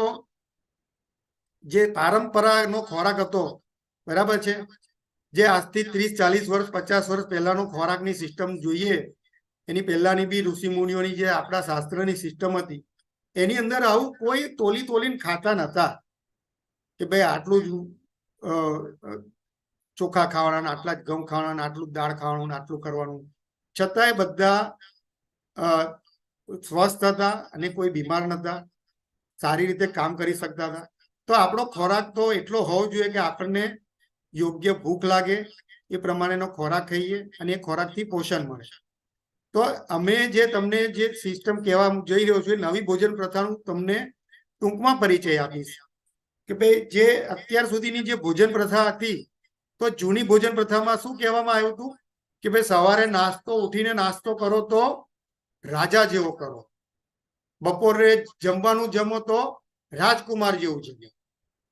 જે પરંપરાનો ખોરાક હતો, બરાબર છે, જે આજથી 30-40 વર્ષ, 50 વર્ષ પહેલાનો ખોરાકની સિસ્ટમ જોઈએ, એની પહેલાની બી ઋષિ મુનિઓની જે આપણા શાસ્ત્રની સિસ્ટમ હતી, એની અંદર આવું કોઈ તોલીને ખાતા નતા કે ભાઈ આટલું જ ચોખા ખાવાના, આટલા જ ઘઉં ખાવાના, આટલું જ દાળ ખાવાનું, આટલું કરવાનું. છતાંય બધા સ્વસ્થ હતા અને કોઈ બીમાર નતા, સારી રીતે કામ કરી શકતા હતા. તો આપણો ખોરાક તો એટલો હોવો જોઈએ કે આપણને યોગ્ય ભૂખ લાગે એ પ્રમાણેનો ખોરાક ખાઈએ અને એ ખોરાકથી પોષણ મળે. તો અમે જે તમને જે સિસ્ટમ કહેવા જઈ રહ્યો છું, નવી ભોજન પ્રથાનું તમને ટૂંકમાં પરિચય આપીશ. કે ભાઈ જે અત્યાર સુધીની જે ભોજન પ્રથા હતી, તો જૂની ભોજન પ્રથામાં શું કહેવામાં આવ્યું હતું કે ભાઈ સવારે ઉઠીને નાસ્તો કરો તો રાજા જેવો કરો, બપોરે જમવાનું જમો તો રાજકુમાર જેવું જમો,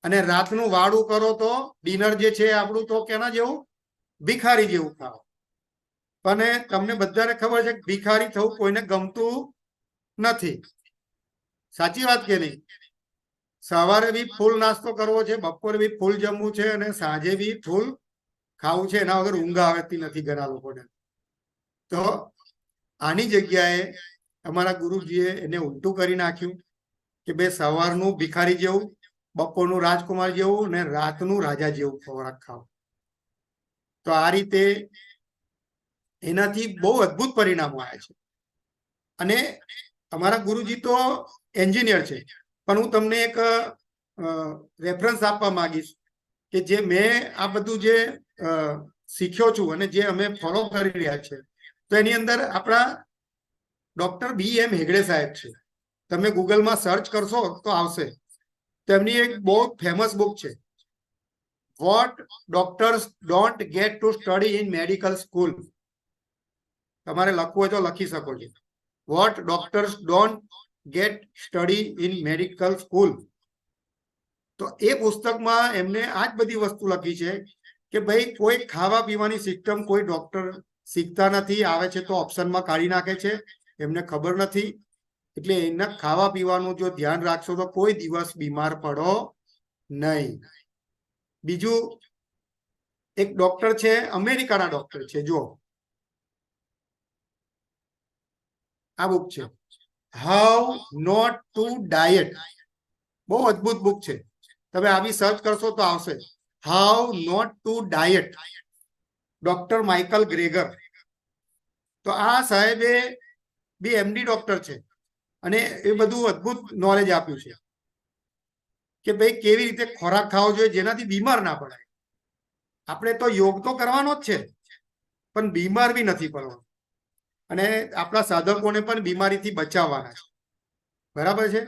અને રાતનું વાળું કરો તો ડિનર જે છે આપણું તો કેના જેવું, ભિખારી જેવું ખાઓ. પણ તમને બધાને ખબર છે કે ભિખારી થવું કોઈને ગમતું નથી. સાચી વાત કે નહીં? સવારે બી ફૂલ નાસ્તો કરવો છે, બપોરે બી ફૂલ જમવું છે, અને સાંજે બી ફૂલ ખાવું છે. એના વગર ઊંઘ આવતી નથી ઘણા લોકોને. તો આની જગ્યાએ અમારા ગુરુજીએ એને ઉલટું કરી નાખ્યું કે બે સવારનું ભિખારી જેવું, બપોરનું રાજકુમાર જેવું, અને રાતનું રાજા જેવું ખોરાક ખાવ. તો આ રીતે એનાથી બહુ અદ્ભુત પરિણામો આવ્યા છે. અને અમારા ગુરુજી તો એન્જિનિયર છે, પણ હું તમને એક રેફરન્સ આપવા માંગીશ કે જે મેં આ બધું જે શીખ્યો છું અને જે અમે ફોલો કરી રહ્યા છે, તો એની અંદર આપણા ડોક્ટર BM હેગડે સાહેબ છે. તમે ગૂગલમાં સર્ચ કરશો તો આવશે. તેમની એક બહુ ફેમસ બુક છે, what doctors don't get to study in medical school. તમારે લખવું હોય તો લખી શકો છો, what doctors don't get study in medical school. તો એ પુસ્તકમાં એમને આ જ બધી વસ્તુ લખી છે કે ભાઈ કોઈ ખાવા પીવાની સિસ્ટમ કોઈ ડોક્ટર શીખતા નથી, આવે છે તો ઓપ્શનમાં કાઢી નાખે છે, એમને ખબર નથી. એટલે એના ખાવા પીવાનું જો ધ્યાન રાખશો તો કોઈ દિવસ બીમાર પડો નહીં. બીજું એક ડોક્ટર છે, અમેરિકાના ડોક્ટર છે, જો આ બુક છે, હાઉ નોટ ટુ ડાયટ. બહુ અદ્ભુત બુક છે. તમે આવી સર્ચ કરશો તો આવશે, how not to diet, doctor Michael Greger. તો આ સાહેબે બી MD ડોક્ટર છે, અને એ બધું અદ્ભુત નોલેજ આપ્યું છે કે ભાઈ કેવી રીતે ખોરાક ખાવો જોઈએ જેનાથી બીમાર ના પડાય. આપણે તો યોગ તો કરવાનો જ છે, પણ બીમાર બી નથી પડવાનું, અને આપણા સાધકોને પણ બીમારીથી બચાવવાના છે. બરાબર છે?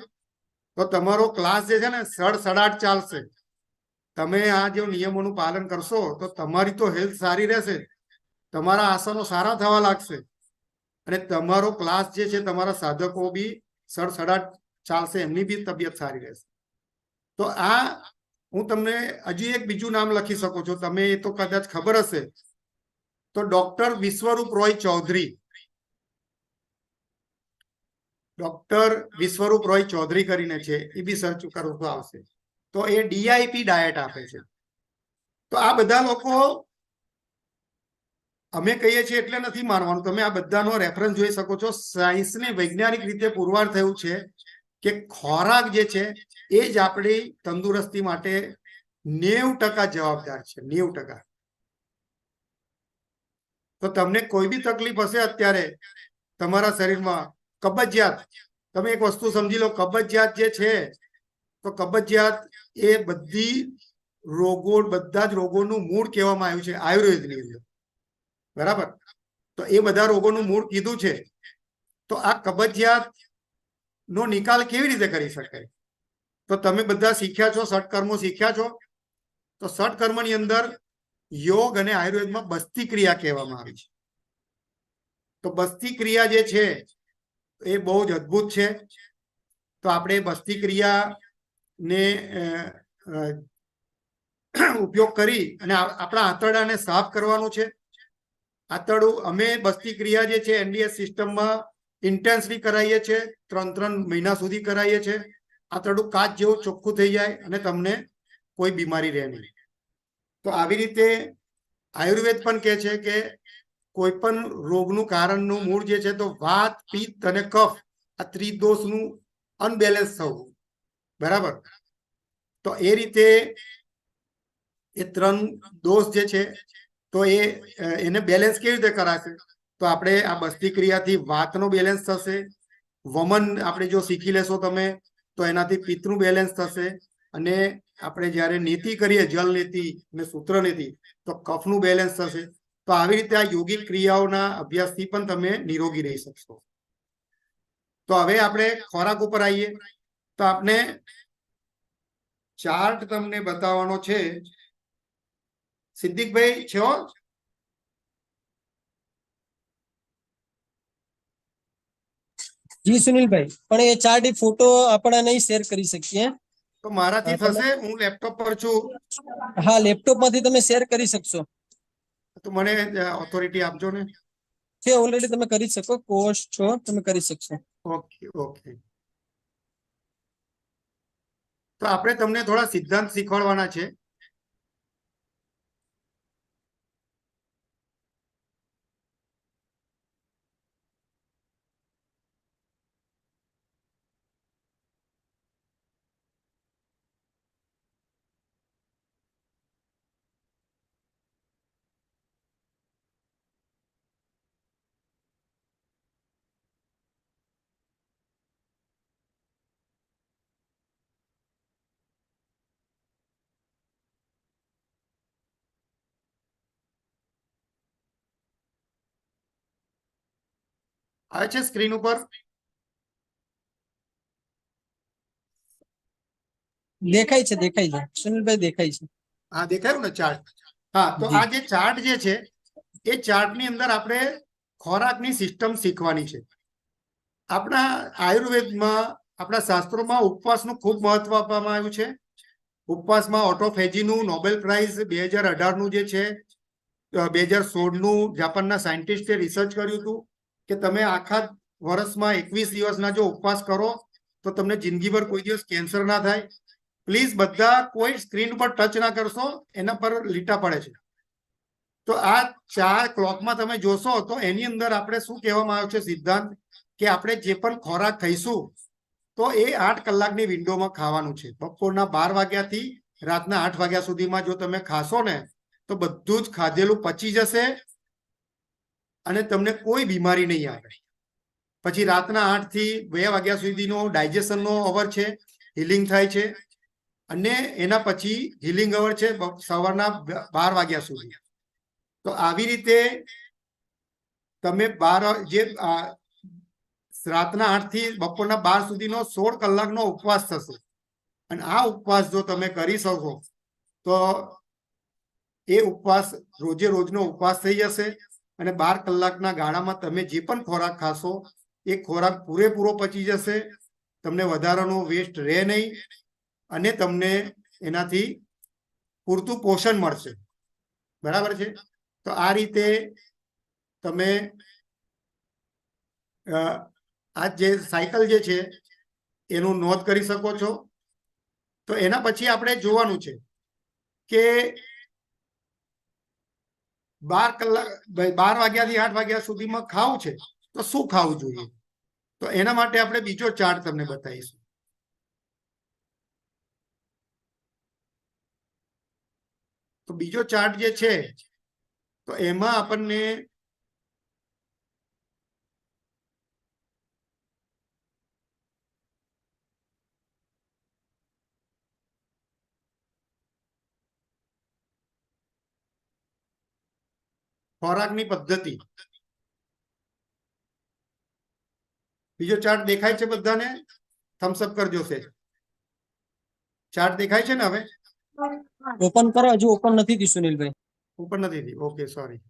તો તમારો ક્લાસ જે છે ને સડસડાટ ચાલશે. તમે આ જે નિયમોનું પાલન કરશો તો તમારી તો હેલ્થ સારી રહેશે, તમારા આસનો સારા થવા લાગશે, અને તમારો ક્લાસ જે છે તમારા સાધકો બી સડસડાટ ચાલશે, એમની બી તબિયત સારી રહેશે. તો આ હું તમને હજી એક બીજું નામ લખી શકો છો, તમે એ તો કદાચ ખબર હશે, તો ડોક્ટર વિશ્વરૂપ રોય ચૌધરી. ડોક્ટર વિશ્વરૂપ રોય ચૌધરી કરીને છે, એ બી સર્ચ કરો તો આવશે. તો એ DIP ડાયટ આપે છે. તો આ બધા લોકો અમે કહીએ છીએ એટલે નથી માનવાનું, તમે આ બધાનો રેફરન્સ જોઈ શકો છો. સાયન્સને વૈજ્ઞાનિક રીતે પુરવાર થયું છે કે ખોરાક જે છે એ જ આપણી તંદુરસ્તી માટે 90% જવાબદાર છે, 90%. તો તમને કોઈ બી તકલીફ હશે અત્યારે તમારા શરીરમાં, કબજિયાત, તમે એક વસ્તુ સમજી લો, કબજિયાત જે છે, તો કબજિયાત એ બધા જ રોગોનું મૂળ કહેવામાં આવ્યું છે આયુર્વેદની અંદર. બરાબર? તો એ બધા રોગોનું મૂળ કીધું છે. તો આ કબજિયાત નો નિકાલ કેવી રીતે કરી શકાય? તો તમે બધા શીખ્યા છો, ષટકર્મો શીખ્યા છો. તો ષટકર્મની અંદર યોગ અને આયુર્વેદમાં બસ્તી ક્રિયા કહેવામાં આવી છે. તો બસ્તી ક્રિયા જે છે એ બહુ જ અદ્ભુત છે. તો આપણે બસ્તી ક્રિયાને ઉપયોગ કરી અને આપણા આંતરડાને સાફ કરવાનું છે. આંતરડું અમે બસ્તી ક્રિયા જે છે NDS સિસ્ટમમાં ઇન્ટેન્સલી કરાવીએ છીએ, 3 મહિના સુધી કરાવીએ છીએ. આંતરડું કાચ જેવું ચોખ્ખું થઈ જાય અને તમને કોઈ બીમારી રહે નહીં. તો આવી રીતે આયુર્વેદ પણ કહે છે કે કોઈ પણ રોગનું કારણનું મૂળ જે છે તો વાત, પિત્ત અને કફ, આ ત્રિદોષનું અનબેલેન્સ થવું. બરાબર? તો એ રીતે એ 3 દોષ જે છે તો એને બેલેન્સ કેવી રીતે કરાશે? તો આપણે આ બસ્તી ક્રિયાથી વાતનો બેલેન્સ થશે. વમન આપણે જો શીખી લેશો તમે તો એનાથી પિત્તનું બેલેન્સ થશે, અને આપણે જ્યારે નીતિ કરીએ, જલ નીતિ અને સૂત્ર નીતિ, તો કફનું બેલેન્સ થશે. તો આવી રીતે આ યોગિક ક્રિયાઓના અભ્યાસથી પણ તમે નિરોગી રહી શકશો. તો હવે આપણે ખોરાક ઉપર આવીએ. તો આપણે ચાર્ટ તમને બતાવવાનો છે. સિદ્દિકભાઈ છો? જી સુનિલભાઈ, પણ એ ચાર્ટ ફોટો આપણે નહીં શેર કરી શકીએ. તો મારાથી થશે? હું લેપટોપ પર છું. હા, લેપટોપ માંથી તમે શેર કરી શકશો. તો મને ઓથોરિટી આપજો ને. છે ઓલરેડી તમે કરી શકો, કોચ છો, તમે કરી શકશો. Okay okay. તો આપણે તમને થોડા સિદ્ધાંત શીખવાડવાના છે. આવે છે સ્ક્રીન ઉપર? દેખાય છે, દેખાય છે સુનિલભાઈ, દેખાય છે. હા, દેખાયું ને ચાર્ટ? હા, તો આ જે ચાર્ટ જે છે એ ચાર્ટની અંદર આપણે ખોરાકની સિસ્ટમ શીખવાની છે. આપણા આયુર્વેદમાં, આપણા શાસ્ત્રોમાં ઉપવાસનું ખૂબ મહત્વ આપવામાં આવ્યું છે. ઉપવાસમાં ઓટોફેજીનું નોબેલ પ્રાઇઝ 2018નું જે છે, 2016નું જાપાનના સાયન્ટિસ્ટે રિસર્ચ કર્યું હતું કે તમે આખા વર્ષમાં 21 દિવસના જો ઉપવાસ કરો તો તમને જિંદગીભર કોઈ દિવસ કેન્સર ના થાય. પ્લીઝ બધા કોઈ સ્ક્રીન પર ટચ ના કરશો, એના પર લીટા પડે છે. તો આ 4 ક્લોકમાં તમે જોશો તો એની અંદર આપણે શું કહેવામાં આવ્યું છે સિદ્ધાંત, કે આપણે જે પણ ખોરાક ખાઈશું તો એ 8 કલાકની વિન્ડોમાં ખાવાનું છે. બપોરના 12 વાગ્યાથી રાતના 8 વાગ્યા સુધીમાં જો તમે ખાશો ને તો બધું જ ખાધેલું પચી જશે અને તમને કોઈ બીમારી નહીં આવે. પછી રાતના 8 થી 2 વાગ્યા સુધીનો ડાયજેશનનો અવર છે, હિલિંગ થાય છે. અને એના પછી હિલિંગ અવર છે સવારના 12 વાગ્યા સુધી. તો આવી રીતે તમે રાતના 8 થી બપોરના 12 સુધીનો 16 કલાકનો ઉપવાસ થશે. અને આ ઉપવાસ જો તમે કરી શકો તો એ ઉપવાસ રોજે રોજનો ઉપવાસ થઈ જશે. અને 12 કલાકના ગાળામાં તમે જે પણ ખોરાક ખાશો એ ખોરાક પૂરેપૂરો પચી જશે, તમને વધારાનો વેસ્ટ રહે નહીં અને તમને એનાથી પૂરતું પોષણ મળશે. બરાબર છે? તો આ રીતે તમે આ જે સાયકલ જે છે એનું નોંધ કરી શકો છો. તો એના પછી આપણે જોવાનું છે કે 12 વાગ્યાથી 8 વાગ્યા સુધીમાં ખાવું છે તો શું ખાવું જોઈએ. તો એના માટે આપણે બીજો ચાર્ટ તમને બતાવીશું. તો બીજો ચાર્ટ જે છે તો એમાં આપણને ખોરાકની પદ્ધતિ, બીજો ચાર્ટ દેખાય છે બધાને? થમ્સઅપ કરજો છે. ચાર્ટ દેખાય છે ને? હવે ઓપન કરો. હજુ ઓપન નથી થયું સુનિલભાઈ. ઉપર નથી થઈ? Okay, sorry.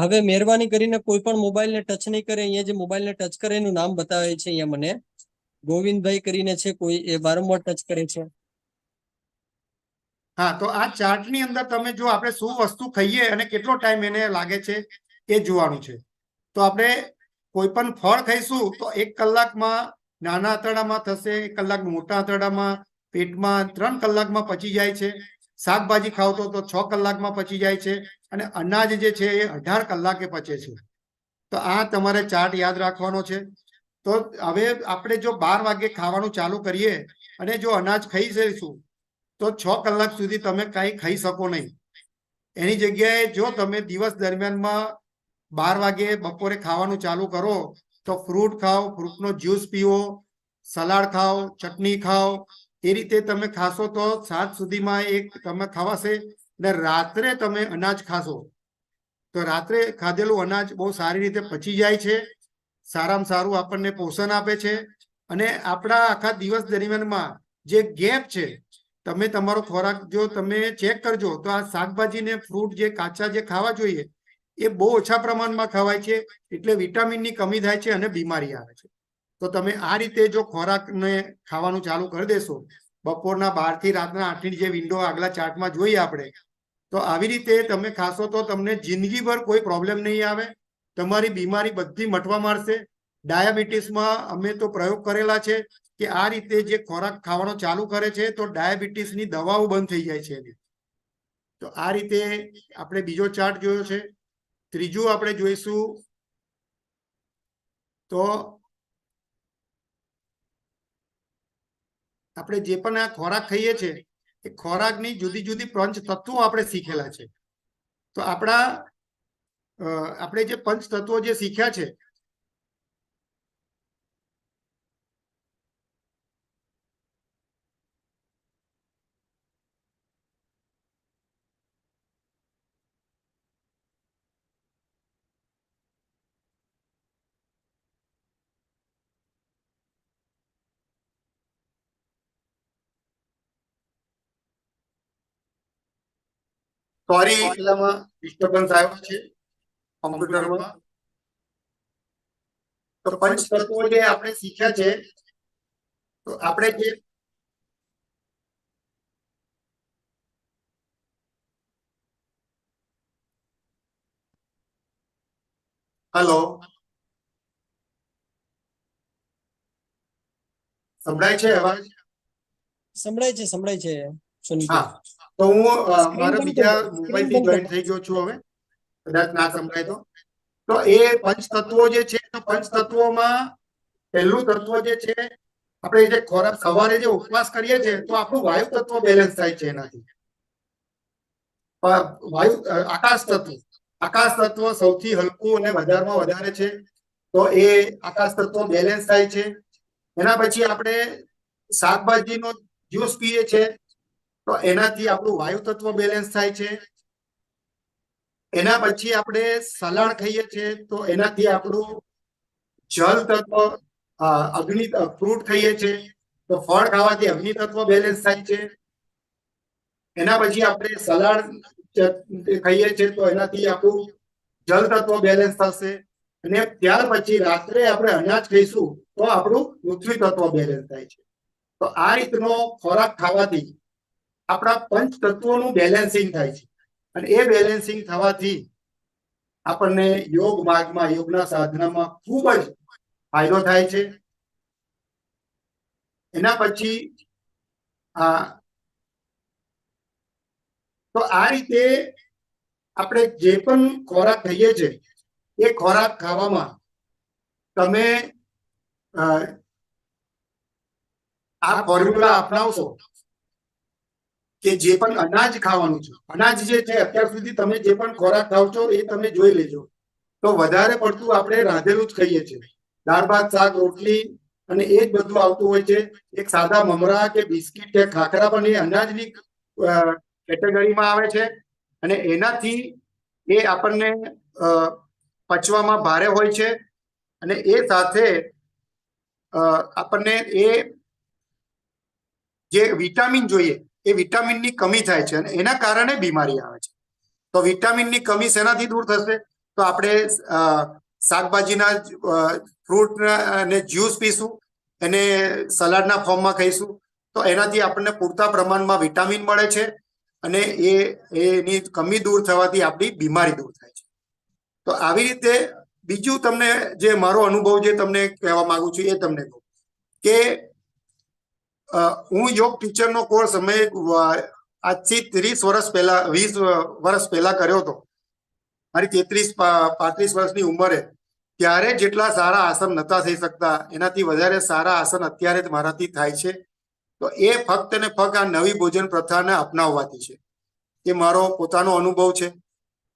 હવે મહેરબાની કરીને કોઈ પણ મોબાઈલને ટચ નહીં કરે. અહીંયા જે મોબાઈલને ટચ કરે એનું નામ બતાવે છે અહીંયા મને, ગોવિંદભાઈ કરીને છે કોઈ, એ વારંવાર ટચ કરે છે. હા, તો આ ચાર્ટની અંદર તમે જો આપણે શું વસ્તુ ખાઈએ અને કેટલો ટાઈમ એને લાગે છે એ જોવાનું છે. તો આપણે કોઈ પણ ફળ ખાઈશું તો 1 કલાકમાં નાના આંતરડામાં થશે, 1 કલાક મોટા આંતરડામાં, પેટમાં 3 કલાકમાં પચી જાય છે. શાકભાજી ખાવ તો 6 કલાકમાં પચી જાય છે. અને અનાજ જે છે એ 18 કલાકે પચે છે. તો આ તમારે ચાર્ટ યાદ રાખવાનો છે. તો હવે આપણે જો 12 વાગે ખાવાનું ચાલુ કરીએ અને જો અનાજ ખાઈ જઈશું તો 6 કલાક સુધી તમે કાંઈ ખાઈ શકો નહીં. એની જગ્યાએ જો તમે દિવસ દરમિયાનમાં 12 વાગે બપોરે ખાવાનું ચાલુ કરો તો ફ્રૂટ ખાઓ, ફ્રૂટનો જ્યુસ પીવો, સલાડ ખાઓ, ચટણી ખાઓ. એ રીતે તમે ખાશો તો 7 સુધીમાં એક તમે ખવાશે. ને રાત્રે તમે અનાજ ખાશો તો રાત્રે ખાધેલું અનાજ બહુ સારી રીતે પચી જાય છે, સારામાં સારું આપણને પોષણ આપે છે. અને આપણા આખા દિવસ દરમિયાનમાં જે ગેપ છે, તમે તમારો ખોરાક જો તમે ચેક કરજો તો આ શાકભાજી ને ફ્રૂટ જે કાચા જે ખાવા જોઈએ એ બહુ ઓછા પ્રમાણમાં ખવાય છે, એટલે વિટામિનની કમી થાય છે અને બીમારી આવે છે. તો તમે આ રીતે જો ખોરાકને ખાવાનું ચાલુ કરી દેશો, બપોરના 12 થી રાતના 8 ની જે વિન્ડો આગલા ચાર્ટમાં જોઈએ આપણે, તો આવી રીતે તમે ખાશો તો તમને જિંદગીભર કોઈ પ્રોબ્લેમ નહીં આવે, તમારી બીમારી બધી મટવા માંડશે. ડાયાબિટીસમાં અમે તો પ્રયોગ કરેલા છે કે આ રીતે જે ખોરાક ખાવાનો ચાલુ કરે છે તો ડાયાબિટીસની દવાઓ બંધ થઈ જાય છે. તો આ રીતે આપણે બીજો ચાર્ટ જોયો છે. ત્રીજું આપણે જોઈશું તો આપણે જે પણ આ ખોરાક ખાઈએ છીએ એ ખોરાકની જુદી જુદી પંચ તત્વો આપણે શીખેલા છે. તો આપણે જે પંચ તત્વો જે શીખ્યા છે સોરી એટલામાં ડિસ્ટર્બન્સ આવ્યો છે કોમ્પ્યુટરમાં. તો પંચ તત્વો જે આપણે શીખ્યા છે, તો આપણે જે હલો સંભળાય છે અવાજ? સંભળાય છે હા, તો હું મારા બીજા મોબાઈલથી જોઈન થઈ ગયો છું. હવે કદાચ ના સંભળાય તો એ પંચ તત્વો જે છે, તો પંચ તત્વોમાં પહેલું તત્વ જે છે, આપણે જે ખોરાક સવારે જે ઉપવાસ કરીએ છીએ તો આપણું વાયુ તત્વ બેલેન્સ થાય છે એનાથી. આકાશ તત્વ સૌથી હલકું અને વધારેમાં વધારે છે, તો એ આકાશ તત્વ બેલેન્સ થાય છે. એના પછી આપણે શાકભાજીનો જ્યુસ પીએ છીએ તો એનાથી આપણું વાયુ તત્વ બેલેન્સ થાય છે. એના પછી આપણે સલાડ ખાઈએ છીએ તો એનાથી આપણું જલ તત્વ, અગ્નિ ફ્રૂટ ખાઈએ છીએ તો ફળ ખાવાથી અગ્નિ તત્વ બેલેન્સ થાય છે. એના પછી આપણે સલાડ ખાઈએ છીએ તો એનાથી આપણું જલ તત્વ બેલેન્સ થશે. અને ત્યાર પછી રાત્રે આપણે અનાજ ખાઈશું તો આપણું પૃથ્વી તત્વ બેલેન્સ થાય છે. તો આ રીતનો ખોરાક ખાવાથી આપણા પંચ તત્વોનું બેલેન્સિંગ થાય છે, અને એ બેલેન્સિંગ થવાથી આપણને યોગ માર્ગમાં, યોગના સાધનામાં ખૂબ જ ફાયદો થાય છે. એના પછી તો આ રીતે આપણે જે પણ ખોરાક ખાઈએ છીએ એ ખોરાક ખાવામાં તમે આ ફોર્મ્યુલા અપનાવશો કે જે પણ અનાજ ખાવાનું છે, અનાજ જે છે અત્યાર સુધી તમે જે પણ ખોરાક ખાવ છો એ તમે જોઈ લેજો, તો વધારે પડતું આપણે રાંધેલું જ ખાઈએ છીએ. દાળ ભાત શાક રોટલી અને એ જ બધું આવતું હોય છે. એક સાદા મમરા કે બિસ્કિટ કે ખાખરા પણ એ અનાજની કેટેગરીમાં આવે છે, અને એનાથી એ આપણને પચવામાં ભારે હોય છે. અને એ સાથે આપણને એ જે વિટામિન જોઈએ એ વિટામિનની કમી થાય છે, અને એના કારણે બીમારી આવે છે. તો વિટામિનની કમી શેનાથી દૂર થશે? તો આપણે શાકભાજીના ફ્રૂટ અને જ્યુસ પીશું, એને સલાડના ફોર્મમાં ખાઈશું, તો એનાથી આપણને પૂરતા પ્રમાણમાં વિટામિન મળે છે, અને એની કમી દૂર થવાથી આપણી બીમારી દૂર થાય છે. તો આવી રીતે બીજું તમને જે મારો અનુભવ જે તમને કહેવા માંગુ છું એ તમને કહું કે હું યોગ ટીચરનો કોર્સ અમે આજથી 30 વર્ષ પહેલા, 20 વર્ષ પહેલા કર્યો હતો. મારી 33-35 વર્ષની ઉંમરે. ત્યારે જેટલા સારા આસન નતા થઈ શકતા એનાથી વધારે સારા આસન અત્યારે જ મારાથી થાય છે. તો એ ફક્ત ને ફક્ત આ નવી ભોજન પ્રથાને અપનાવવાથી છે. એ મારો પોતાનો અનુભવ છે.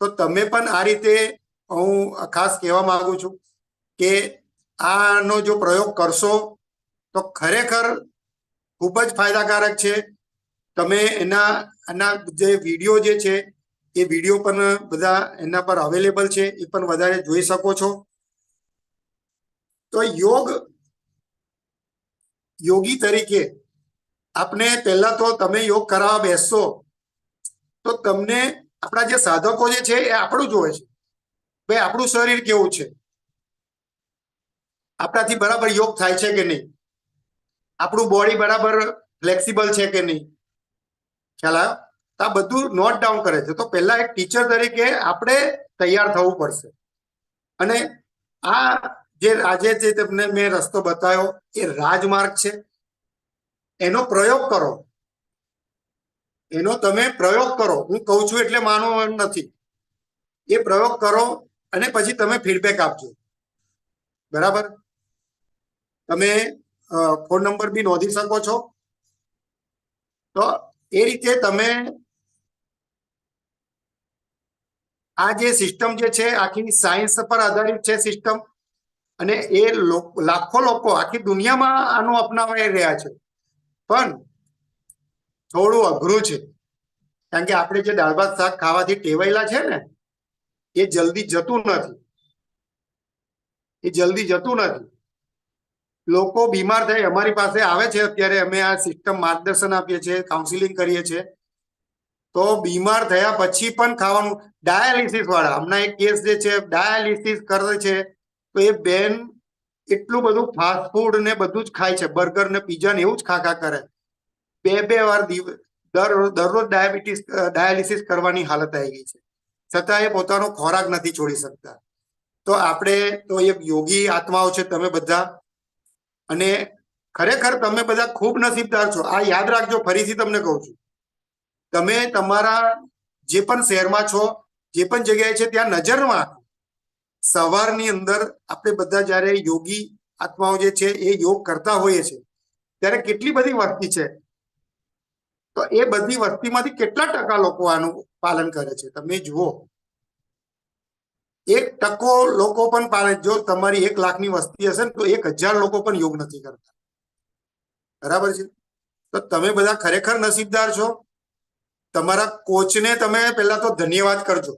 તો તમે પણ આ રીતે, હું ખાસ કહેવા માંગુ છું કે આનો જો પ્રયોગ કરશો તો ખરેખર ખૂબ જ ફાયદાકારક છે. તમે એના જે વિડીયો જે છે એ વિડીયો પણ બધા એના પર અવેલેબલ છે, એ પણ વધારે જોઈ શકો છો. તો યોગી તરીકે આપને પહેલા તો તમે યોગ કરાવવા બેસશો તો તમને આપણા જે સાધકો જે છે એ આપણું જોવે છે, ભાઈ આપણું શરીર કેવું છે, આપણાથી બરાબર યોગ થાય છે કે નહીં, આપણું બોડી બરાબર ફ્લેક્સિબલ છે કે નહીં, ખ્યાલ આવ્યો? તો આ બધું નોટ ડાઉન કરે છે. તો પહેલા એક ટીચર તરીકે આપણે તૈયાર થવું પડશે. અને આ જે આજે જે તમને મેં રસ્તો બતાવ્યો એ રાજમાર્ગ છે, એનો પ્રયોગ કરો, એનો તમે પ્રયોગ કરો. હું કહું છું એટલે માનો એમ નથી, એ પ્રયોગ કરો અને પછી તમે ફીડબેક આપજો. બરાબર? તમે ફોન નંબર બી નોંધી શકો છો. તો એ રીતે તમે આ જે સિસ્ટમ જે છે આખી સાયન્સ પર આધારિત છે સિસ્ટમ, અને એ લાખો લોકો આખી દુનિયામાં આનું અપનાવી રહ્યા છે. પણ થોડું અઘરું છે, કારણ કે આપણે જે દાળ ભાત શાક ખાવાથી ટેવાયેલા છે ને, એ જલ્દી જતું નથી. લોકો બીમાર થાય અમારી પાસે આવે છે. અત્યારે અમે આ સિસ્ટમ માર્ગદર્શન આપીએ છીએ, કાઉન્સિલિંગ કરીએ છીએ. તો બીમાર થયા પછી પણ ખાવાનું, ડાયાલિસિસ વાળા, હમણાં એક કેસ જે છે ડાયાલિસિસ કરે છે, તો એ બેન એટલું બધું ફાસ્ટ ફૂડ ને બધું જ ખાય છે, બર્ગર ને પીઝા ને એવું જ ખા કરે, બે વાર દરરોજ ડાયાલિસિસ કરવાની હાલત આવી ગઈ છે, છતાં એ પોતાનો ખોરાક નથી છોડી શકતા. તો આપણે તો એક યોગી આત્માઓ છે તમે બધા, અને ખરેખર તમે બધા ખૂબ નસીબદાર છો. આ યાદ રાખજો, ફરીથી તમને કહું છું, તમે તમારા જે પણ શહેરમાં છો, જે પણ જગ્યાએ છે ત્યાં નજરમાં સવારની અંદર આપણે બધા જ્યારે યોગી આત્માઓ જે છે એ યોગ કરતા હોઈએ છીએ ત્યારે કેટલી બધી વસ્તી છે. તો એ બધી વસ્તીમાંથી કેટલા ટકા લોકો આનું પાલન કરે છે તમે જુઓ. 1% લોકો પણ પાલન, જો તમારી 1 લાખની વસ્તી હશે ને તો 1000 લોકો પણ યોગ નથી કરતા. બરાબર છે? તો તમે બધા ખરેખર નસીબદાર છો. તમારા કોચને તમે પહેલા તો ધન્યવાદ કરજો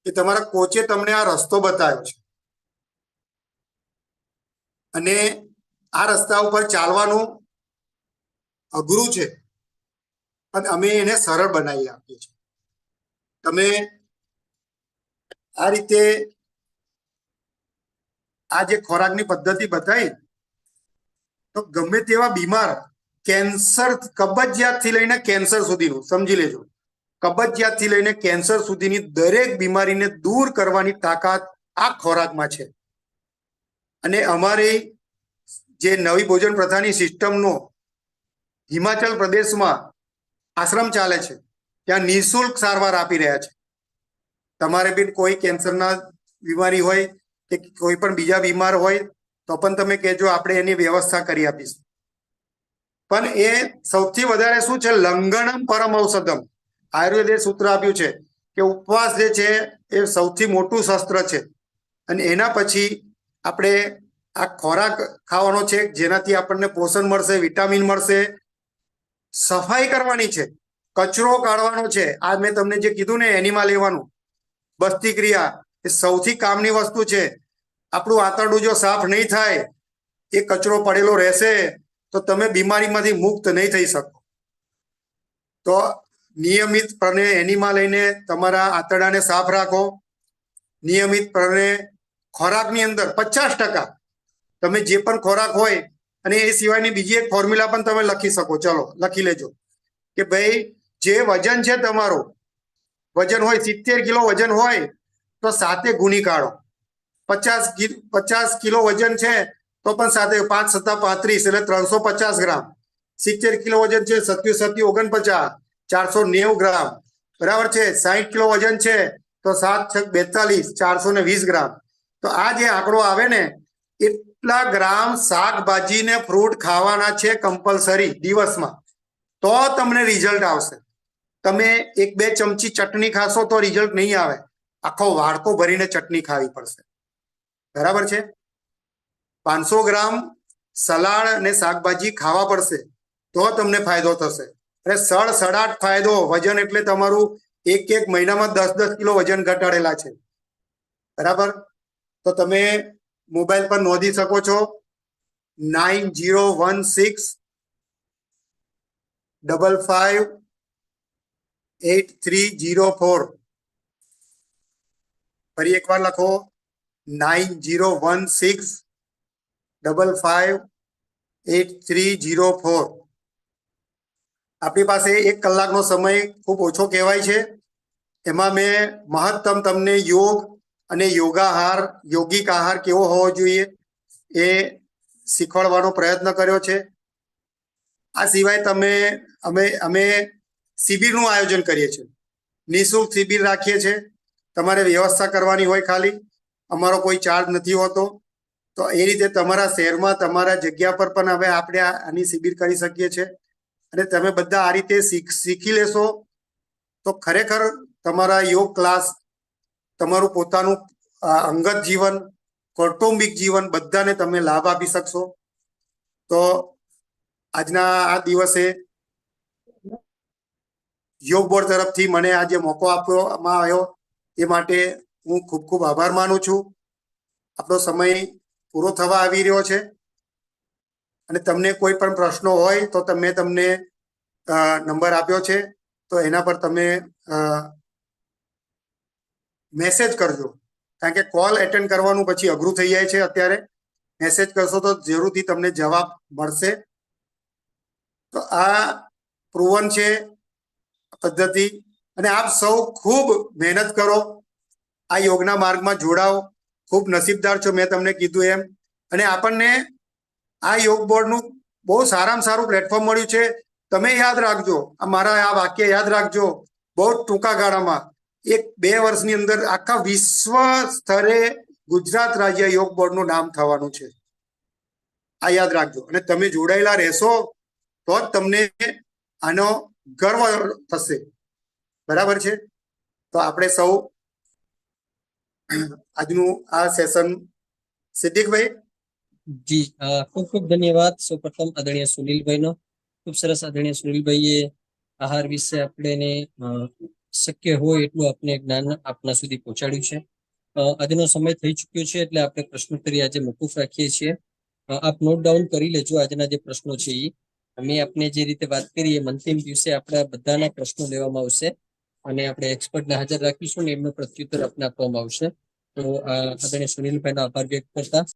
કે તમારા કોચે તમને આ રસ્તો બતાવ્યો છે, અને આ રસ્તા ઉપર ચાલવાનું અઘરું છે, પણ અમે એને સરળ બનાવી આપીએ છીએ. તમે આ રીતે આ જે ખોરાકની પદ્ધતિ બતાવી, તો ગમે તેવા બીમાર, કેન્સર, કબજિયાતથી લઈને કેન્સર સુધીનું સમજી લેજો, કબજિયાતથી લઈને કેન્સર સુધીની દરેક બીમારીને દૂર કરવાની તાકાત આ ખોરાકમાં છે. અને અમારી જે નવી ભોજન પ્રથાની સિસ્ટમનો હિમાચલ પ્રદેશમાં આશ્રમ ચાલે છે, ત્યાં નિઃશુલ્ક સારવાર આપી રહ્યા છે. તમારે બી કોઈ કેન્સરના બીમારી હોય કે કોઈ પણ બીજા બીમાર હોય તો પણ તમે કહેજો, આપણે એની વ્યવસ્થા કરી આપીશું. પણ એ સૌથી વધારે શું છે, લંઘનમ પરમ ઔષધમ, આયુર્વેદે સૂત્ર આપ્યું છે કે ઉપવાસ જે છે એ સૌથી મોટું શસ્ત્ર છે. અને એના પછી આપણે આ ખોરાક ખાવાનો છે જેનાથી આપણને પોષણ મળશે, વિટામિન મળશે, સફાઈ કરવાની છે, કચરો કાઢવાનો છે. આ મેં તમને જે કીધું ને એનિમા લેવાનું, બસ્તી ક્રિયા, એ સૌથી કામની વસ્તુ છે. આપણું આંતરડું જો સાફ નહીં થાય, એ કચરો પડેલો રહેશે તો તમે બીમારીમાંથી મુક્ત નહીં થઈ શકો. તો નિયમિતપણે એનિમા લઈને તમારા આંતરડાને સાફ રાખો. નિયમિતપણે ખોરાકની અંદર 50% તમે જે પણ ખોરાક હોય, અને એ સિવાયની બીજી એક ફોર્મ્યુલા પણ તમે લખી શકો, ચલો લખી લેજો કે ભાઈ જે વજન છે તમારું, વજન હોય 70 કિલો વજન હોય તો 7 ગુણી કાઢો. 50 કિલો વજન છે તો પણ 7 5 7 35 એટલે 350 ગ્રામ. 70 કિલો વજન છે, 7 7 49 490 ગ્રામ. બરાબર છે? 60 કિલો વજન છે તો 7 42 420 ગ્રામ. તો આ જે આંકડો આવે ને, એટલા ગ્રામ શાકભાજી ને ફ્રૂટ ખાવાના છે કમ્પલસરી દિવસમાં, તો તમને રિઝલ્ટ આવશે. તમે 1-2 ચમચી ચટણી ખાશો તો રિઝલ્ટ નહીં આવે, આખો વાડકો ભરીને ચટણી ખાવી પડશે. બરાબર છે? 500 ગ્રામ સલાડ અને શાકભાજી ખાવા પડશે તો તમને ફાયદો થશે. અને સડસડાટ ફાયદો. વજન એટલે તમારું એક મહિનામાં 10-10 કિલો વજન ઘટાડેલા છે. બરાબર? તો તમે મોબાઈલ પર નોંધી શકો છો 9016 558304. ફરી એકવાર લખો 9016558304. આપણી પાસે 1 કલાકનો સમય ખૂબ ઓછો કહેવાય છે. એમાં મેં મહત્તમ તમને યોગ અને યોગિક આહાર કેવો હોવો જોઈએ એ શીખવાડવાનો પ્રયત્ન કર્યો છે. આ સિવાય અમે શિબિરનું આયોજન કરીએ છીએ. નિઃશુલ્ક શિબિર રાખીએ છીએ. તમારે વ્યવસ્થા કરવાની હોય, ખાલી અમારો કોઈ ચાર્જ નથી હોતો. તો એ રીતે તમારા શહેરમાં તમારા જગ્યા પર પણ હવે આપણે આની શિબિર કરી શકીએ છીએ. અને તમે બધા આ રીતે શીખી લેશો તો ખરેખર તમારા યોગ ક્લાસ, તમારું પોતાનું અંગત જીવન, કૌટુંબિક જીવન બધાને તમે લાભ આપી શકશો. તો આજના આ દિવસે યોગ બોર્ડ તરફથી મને આજે મોકો આપવામાં આવ્યો એ માટે હું ખૂબ ખૂબ આભાર માનું છું. આપણો સમય પૂરો થવા આવી રહ્યો છે અને તમને કોઈ પણ પ્રશ્નો હોય તો તમને નંબર આપ્યો છે, તો એના પર તમે મેસેજ કરજો. કારણ કે કોલ એટેન્ડ કરવાનું પછી અઘરું થઈ જાય છે. અત્યારે મેસેજ કરશો તો જરૂરથી તમને જવાબ મળશે. તો આ પ્રૂવન છે પદ્ધતિ. અને આપ સૌ ખૂબ મહેનત કરો, આ યોગના માર્ગમાં જોડાઓ. ખૂબ નસીબદાર છો, મેં તમને કીધું એમ. અને આપણને આ યોગ બોર્ડનું બહુ સારામાં સારું પ્લેટફોર્મ મળ્યું છે. તમે યાદ રાખજો, મારા આ વાક્ય યાદ રાખજો. બહુ ટૂંકા ગાળામાં 1-2 વર્ષની અંદર આખા વિશ્વ સ્તરે ગુજરાત રાજ્ય યોગ બોર્ડનું નામ થવાનું છે. આ યાદ રાખજો. અને તમે જોડાયેલા રહેશો તો જ તમને આનો ગર્વ થશે. બરાબર છે? તો આપણે સૌ આજનું આ સેશન, સિદ્દીકભાઈ. જી, ખૂબ ખૂબ ધન્યવાદ સૌપ્રથમ આદરણીય સુનિલભાઈનો. ખૂબ સરસ આદરણીય સુનિલભાઈએ આહાર વિશે આપણે શક્ય હોય એટલું આપણે જ્ઞાન આપના સુધી પહોંચાડ્યું છે. આજનો સમય થઈ ચૂક્યો છે એટલે આપણે પ્રશ્નોત્તરી આજે મોકૂફ રાખીએ છીએ. આપ નોટ ડાઉન કરી લેજો આજના જે પ્રશ્નો છે એ. અમે આપને જે રીતે વાત કરી એમ અંતિમ દિવસે આપણા બધાના પ્રશ્નો લેવામાં આવશે અને આપણે એક્સપર્ટને હાજર રાખીશું ને એમનો પ્રત્યુત્તર આપને આપવામાં આવશે. તો આદરણીય સુનિલભાઈનો આભાર વ્યક્ત કરતા